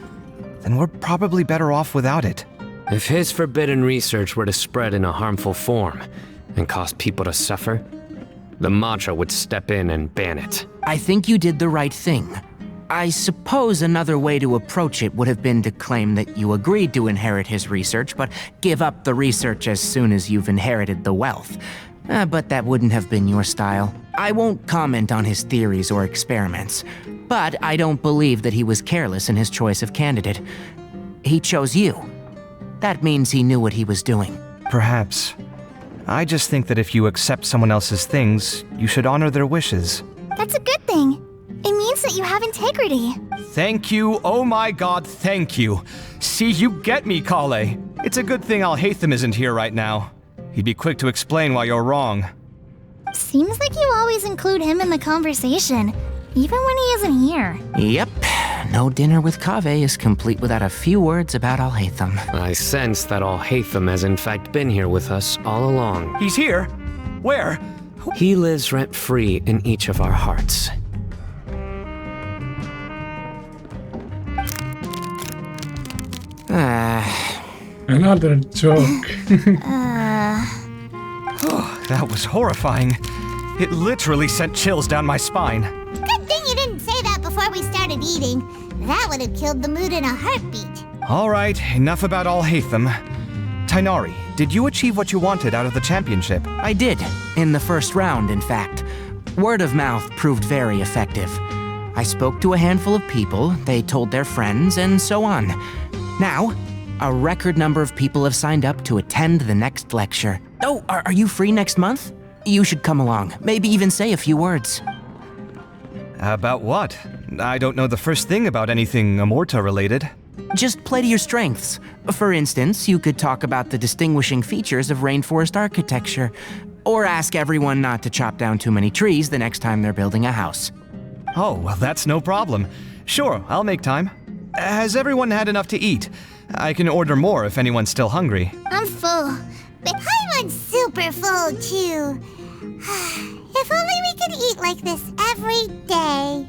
then we're probably better off without it. If his forbidden research were to spread in a harmful form and cause people to suffer, the Matra would step in and ban it. I think you did the right thing. I suppose another way to approach it would have been to claim that you agreed to inherit his research, but give up the research as soon as you've inherited the wealth. But that wouldn't have been your style. I won't comment on his theories or experiments, but I don't believe that he was careless in his choice of candidate. He chose you. That means he knew what he was doing. Perhaps. I just think that if you accept someone else's things, you should honor their wishes. That's a good thing. It means that you have integrity. Thank you, oh my god, thank you. See, you get me, Kale. It's a good thing Alhaitham isn't here right now. He'd be quick to explain why you're wrong. Seems like you always include him in the conversation, even when he isn't here. Yep. No dinner with Kaveh is complete without a few words about Alhaitham. I sense that Alhaitham has in fact been here with us all along. He's here? Where? He lives rent-free in each of our hearts. Another joke. Oh, that was horrifying. It literally sent chills down my spine. Good thing you didn't say that before we started eating. That would have killed the mood in a heartbeat. All right, enough about Alhaitham. Tainari, did you achieve what you wanted out of the championship? I did, in the first round, in fact. Word of mouth proved very effective. I spoke to a handful of people, they told their friends, and so on. Now, a record number of people have signed up to attend the next lecture. Oh, are you free next month? You should come along, maybe even say a few words. About what? I don't know the first thing about anything Amorta related. Just play to your strengths. For instance, you could talk about the distinguishing features of rainforest architecture, or ask everyone not to chop down too many trees the next time they're building a house. Oh, well, that's no problem. Sure, I'll make time. Has everyone had enough to eat? I can order more if anyone's still hungry. I'm full, but I'm super full too. If only we could eat like this every day.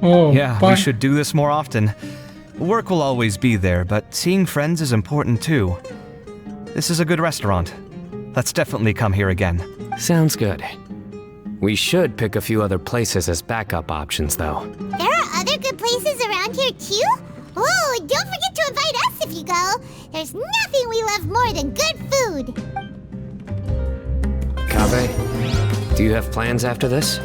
Oh, yeah, we should do this more often. Work will always be there, but seeing friends is important too. This is a good restaurant. Let's definitely come here again. Sounds good. We should pick a few other places as backup options, though. There are other good places around here too? Oh, don't forget to invite us if you go. There's nothing we love more than good food. Kaveh, do you have plans after this?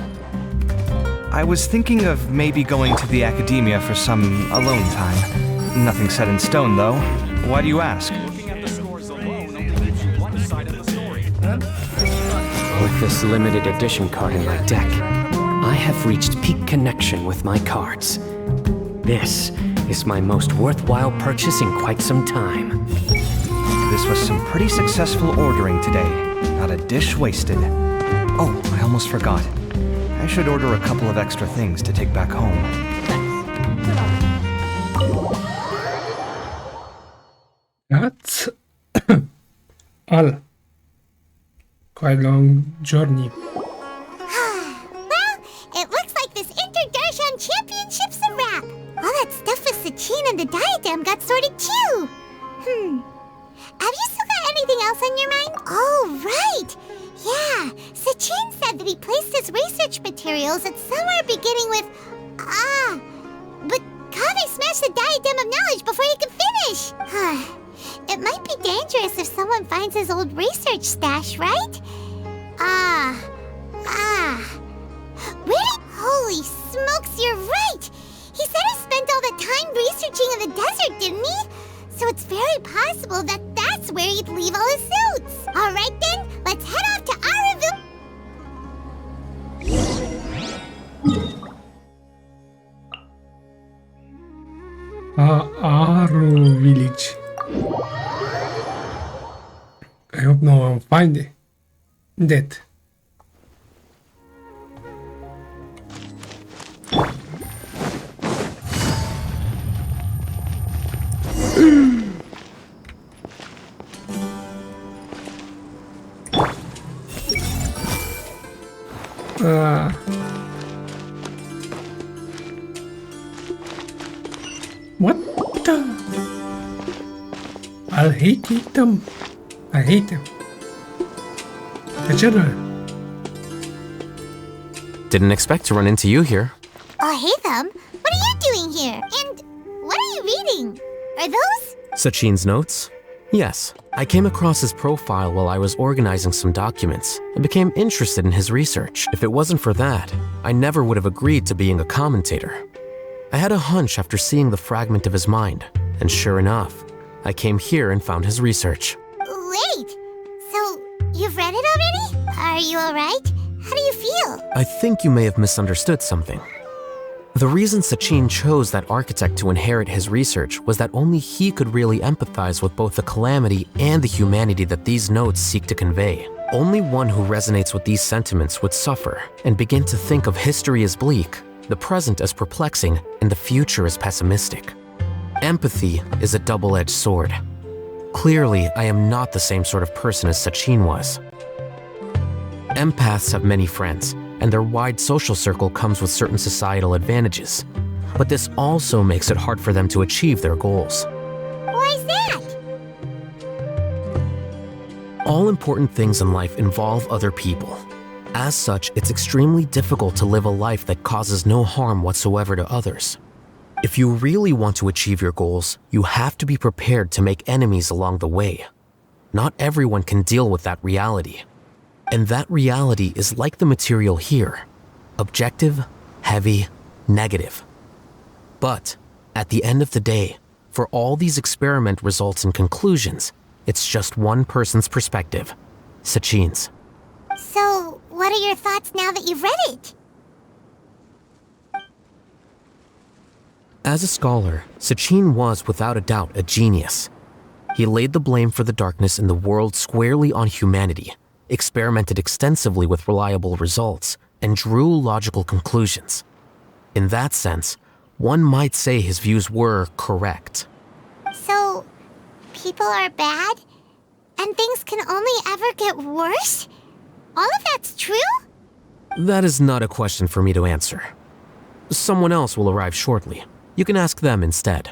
I was thinking of maybe going to the academia for some alone time. Nothing set in stone, though. Why do you ask? With this limited edition card in my deck, I have reached peak connection with my cards. This is my most worthwhile purchase in quite some time. This was some pretty successful ordering today. Not a dish wasted. Oh, I almost forgot. I should order a couple of extra things to take back home. That's all. Quite a long journey. Well, it looks like this Inter-Darshan Championship's a wrap. All that stuff with Sachin and the diadem got sorted too. Have you still got anything else on your mind? Oh, right. Yeah, Sachin said that he placed his research materials at somewhere beginning with but Kaveh smashed the diadem of knowledge before he could finish. It might be dangerous if someone finds his old research stash, right? Really? Holy smokes, you're right! He said he spent all the time researching in the desert, didn't he? So it's very possible that that's where he'd leave all his suits. All right then, let's head off to Aravu. Aru village. I hope no one finds it. Dead. What the? I hate them. I hate them. The general. Didn't expect to run into you here. Oh, hey, Thumb. What are you doing here? And what are you reading? Are those? Sachin's notes? Yes. I came across his profile while I was organizing some documents and became interested in his research. If it wasn't for that, I never would have agreed to being a commentator. I had a hunch after seeing the fragment of his mind, and sure enough, I came here and found his research. Wait, so you've read it already? Are you alright? How do you feel? I think you may have misunderstood something. The reason Sachin chose that architect to inherit his research was that only he could really empathize with both the calamity and the humanity that these notes seek to convey. Only one who resonates with these sentiments would suffer and begin to think of history as bleak, the present as perplexing, and the future as pessimistic. Empathy is a double-edged sword. Clearly, I am not the same sort of person as Sachin was. Empaths have many friends, and their wide social circle comes with certain societal advantages. But this also makes it hard for them to achieve their goals. Why's that? All important things in life involve other people. As such, it's extremely difficult to live a life that causes no harm whatsoever to others. If you really want to achieve your goals, you have to be prepared to make enemies along the way. Not everyone can deal with that reality. And that reality is like the material here: objective, heavy, negative. But at the end of the day, for all these experiment results and conclusions, it's just one person's perspective, Sachin's. So, what are your thoughts now that you've read it? As a scholar, Sachin was without a doubt a genius. He laid the blame for the darkness in the world squarely on humanity, experimented extensively with reliable results, and drew logical conclusions. In that sense, one might say his views were correct. So, people are bad? And things can only ever get worse? All of that's true? That is not a question for me to answer. Someone else will arrive shortly. You can ask them instead.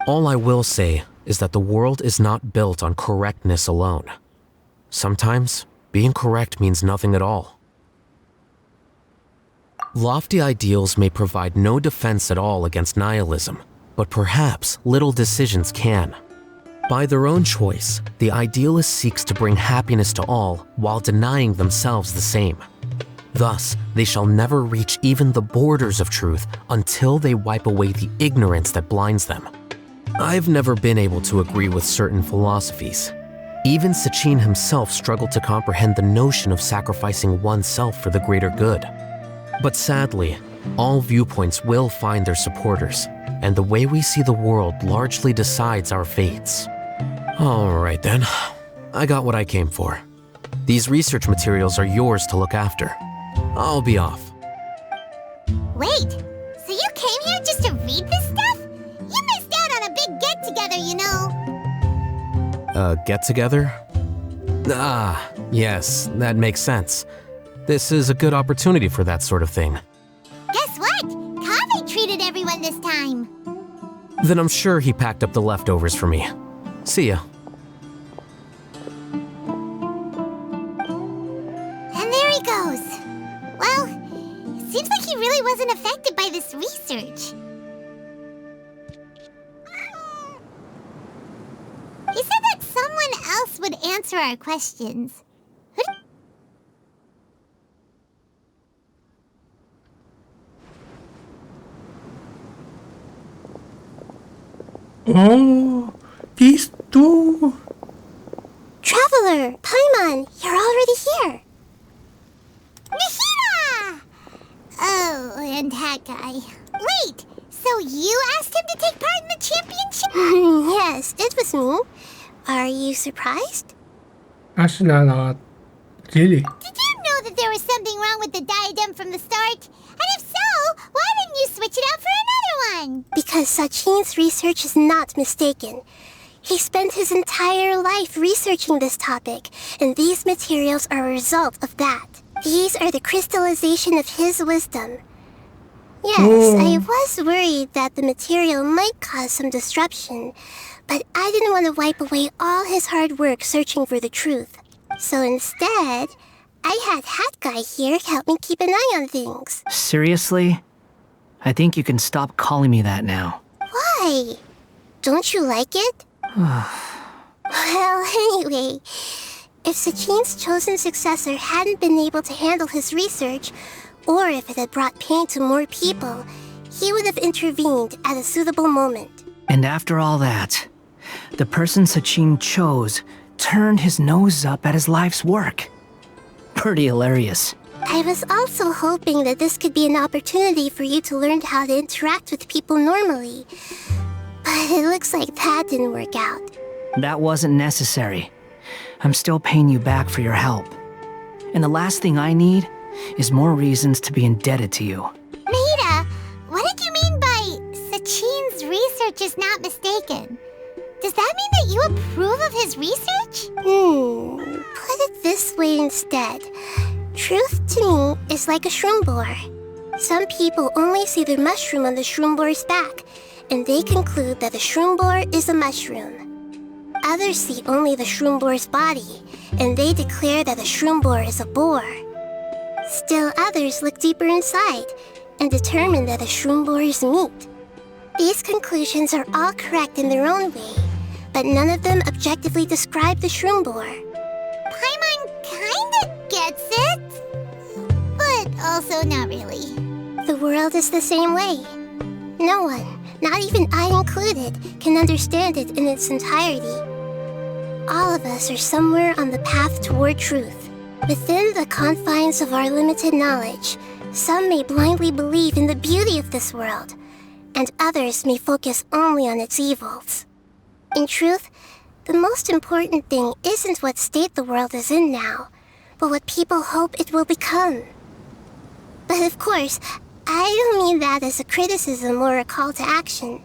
All I will say is that the world is not built on correctness alone. Sometimes, being correct means nothing at all. Lofty ideals may provide no defense at all against nihilism, but perhaps little decisions can. By their own choice, the idealist seeks to bring happiness to all while denying themselves the same. Thus, they shall never reach even the borders of truth until they wipe away the ignorance that blinds them. I've never been able to agree with certain philosophies. Even Sachin himself struggled to comprehend the notion of sacrificing oneself for the greater good. But sadly, all viewpoints will find their supporters, and the way we see the world largely decides our fates. Alright then, I got what I came for. These research materials are yours to look after. I'll be off. Wait, so you came here just to read this stuff? You missed out on a big get-together, you know. Get-together? Ah, yes, that makes sense. This is a good opportunity for that sort of thing. Guess what? Kaveh treated everyone this time. Then I'm sure he packed up the leftovers for me. See ya. And there he goes. Well, it seems like he really wasn't affected by this research. He said that someone else would answer our questions. Oh, these two. Traveler, Paimon, you're already here. Nihira! Oh, and that guy. Wait, so you asked him to take part in the championship? Yes, it was me. Are you surprised? Actually, not really. Did you know that there was something wrong with the diadem from the start? And if so, why didn't you switch it out for another one? Because Sachin's research is not mistaken. He spent his entire life researching this topic, and these materials are a result of that. These are the crystallization of his wisdom. Yes, I was worried that the material might cause some disruption, but I didn't want to wipe away all his hard work searching for the truth. So instead, I had Hat Guy here help me keep an eye on things. Seriously? I think you can stop calling me that now. Why? Don't you like it? Well, anyway, if Sachin's chosen successor hadn't been able to handle his research, or if it had brought pain to more people, he would have intervened at a suitable moment. And after all that, the person Sachin chose turned his nose up at his life's work. Pretty hilarious. I was also hoping that this could be an opportunity for you to learn how to interact with people normally. But it looks like that didn't work out. That wasn't necessary. I'm still paying you back for your help. And the last thing I need is more reasons to be indebted to you. Nihira, what did you mean by Sachin's research is not mistaken? Does that mean that you approve of his research? Put it this way instead. Truth to me is like a shroom boar. Some people only see the mushroom on the shroom boar's back, and they conclude that the shroom boar is a mushroom. others see only the shroom boar's body, and they declare that the shroom boar is a boar. Still others look deeper inside and determine that the shroom boar is meat. These conclusions are all correct in their own way, but none of them objectively describe the shroom boar. Paimon kinda gets it, but also not really. The world is the same way. No one, not even I included, can understand it in its entirety. All of us are somewhere on the path toward truth. Within the confines of our limited knowledge, some may blindly believe in the beauty of this world, and others may focus only on its evils. In truth, the most important thing isn't what state the world is in now, but what people hope it will become. But of course, I don't mean that as a criticism or a call to action.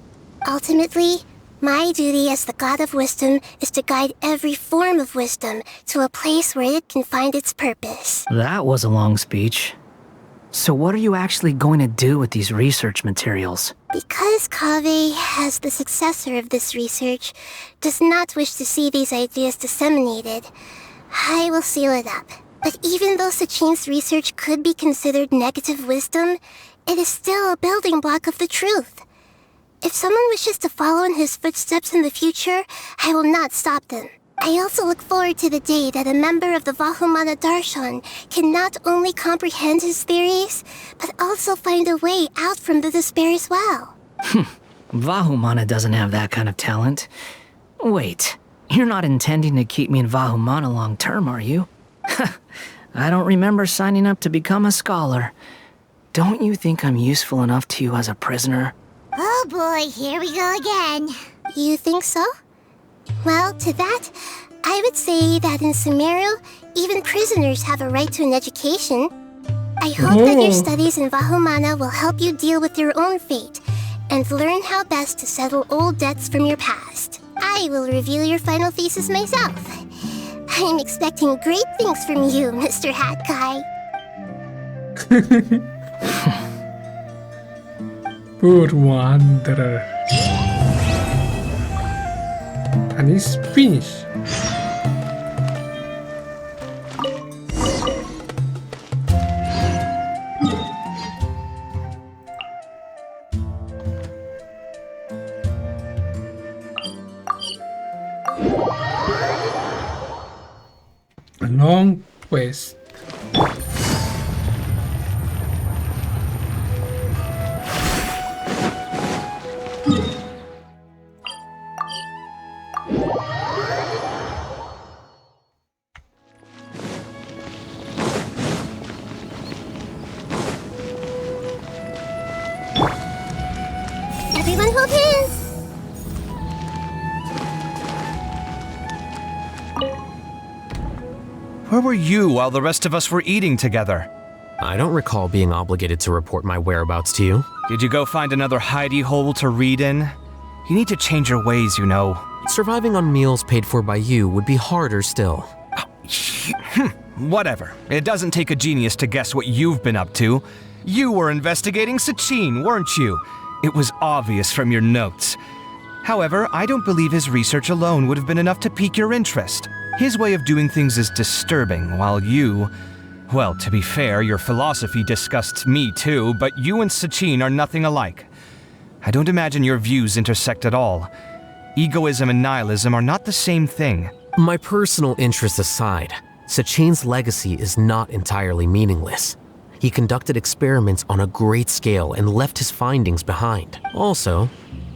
Ultimately, my duty as the God of Wisdom is to guide every form of wisdom to a place where it can find its purpose. That was a long speech. So what are you actually going to do with these research materials? Because Kaveh, as the successor of this research, does not wish to see these ideas disseminated, I will seal it up. But even though Sachin's research could be considered negative wisdom, it is still a building block of the truth. If someone wishes to follow in his footsteps in the future, I will not stop them. I also look forward to the day that a member of the Vahumana Darshan can not only comprehend his theories, but also find a way out from the despair as well. Vahumana doesn't have that kind of talent. Wait, you're not intending to keep me in Vahumana long term, are you? I don't remember signing up to become a scholar. Don't you think I'm useful enough to you as a prisoner? Oh boy, here we go again. You think so? Well, to that, I would say that in Sumeru, even prisoners have a right to an education. I hope that your studies in Vahumana will help you deal with your own fate and learn how best to settle old debts from your past. I will reveal your final thesis myself. I'm expecting great things from you, Mr. Hat Guy. Poor wanderer. And he's finished. A long quest. Everyone hold hands! Where were you while the rest of us were eating together? I don't recall being obligated to report my whereabouts to you. Did you go find another hidey hole to read in? You need to change your ways, you know. Surviving on meals paid for by you would be harder still. Whatever. It doesn't take a genius to guess what you've been up to. You were investigating Sachin, weren't you? It was obvious from your notes. However, I don't believe his research alone would have been enough to pique your interest. His way of doing things is disturbing, while you... Well, to be fair, your philosophy disgusts me too, but you and Sachin are nothing alike. I don't imagine your views intersect at all. Egoism and nihilism are not the same thing. My personal interests aside, Sachin's legacy is not entirely meaningless. He conducted experiments on a great scale and left his findings behind. Also,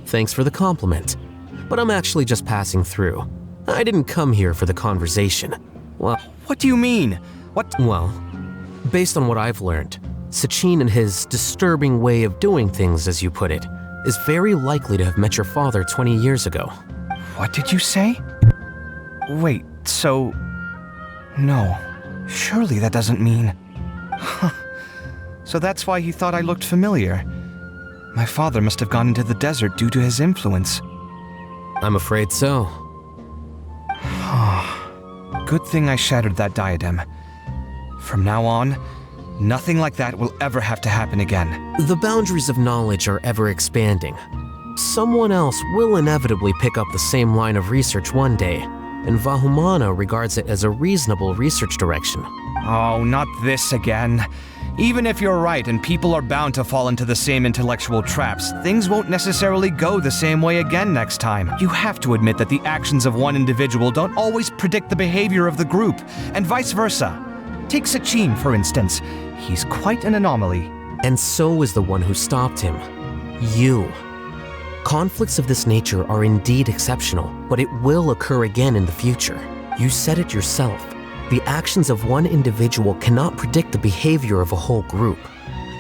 thanks for the compliment, but I'm actually just passing through. I didn't come here for the conversation. Well, what do you mean? Well, based on what I've learned, Sachin and his disturbing way of doing things, as you put it, is very likely to have met your father 20 years ago. What did you say? Wait, so... No, surely that doesn't mean... So that's why he thought I looked familiar. My father must have gone into the desert due to his influence. I'm afraid so. Good thing I shattered that diadem. From now on, nothing like that will ever have to happen again. The boundaries of knowledge are ever expanding. Someone else will inevitably pick up the same line of research one day, and Vahumana regards it as a reasonable research direction. Oh, not this again. Even if you're right and people are bound to fall into the same intellectual traps, things won't necessarily go the same way again next time. You have to admit that the actions of one individual don't always predict the behavior of the group, and vice versa. Take Sachin, for instance. He's quite an anomaly. And so is the one who stopped him. You. Conflicts of this nature are indeed exceptional, but it will occur again in the future. You said it yourself. The actions of one individual cannot predict the behavior of a whole group.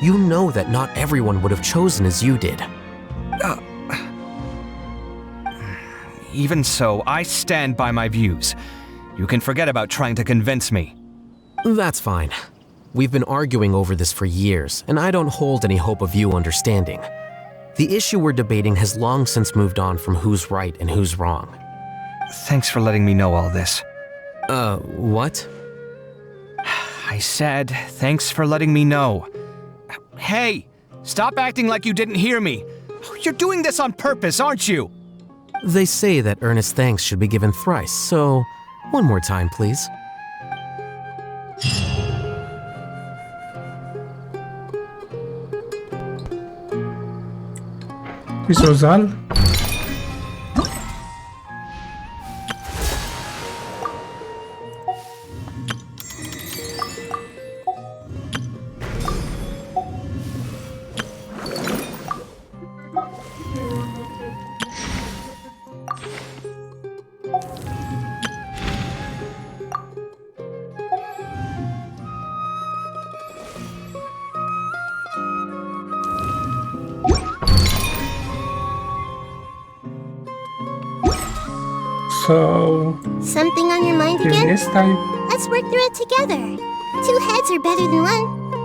You know that not everyone would have chosen as you did. Even so, I stand by my views. You can forget about trying to convince me. That's fine. We've been arguing over this for years, and I don't hold any hope of you understanding. The issue we're debating has long since moved on from who's right and who's wrong. Thanks for letting me know all this. What? I said, thanks for letting me know. Hey, stop acting like you didn't hear me. You're doing this on purpose, aren't you? They say that earnest thanks should be given thrice, so one more time, please. This was all. So... Something on your mind again? This time? Let's work through it together. 2 heads are better than 1.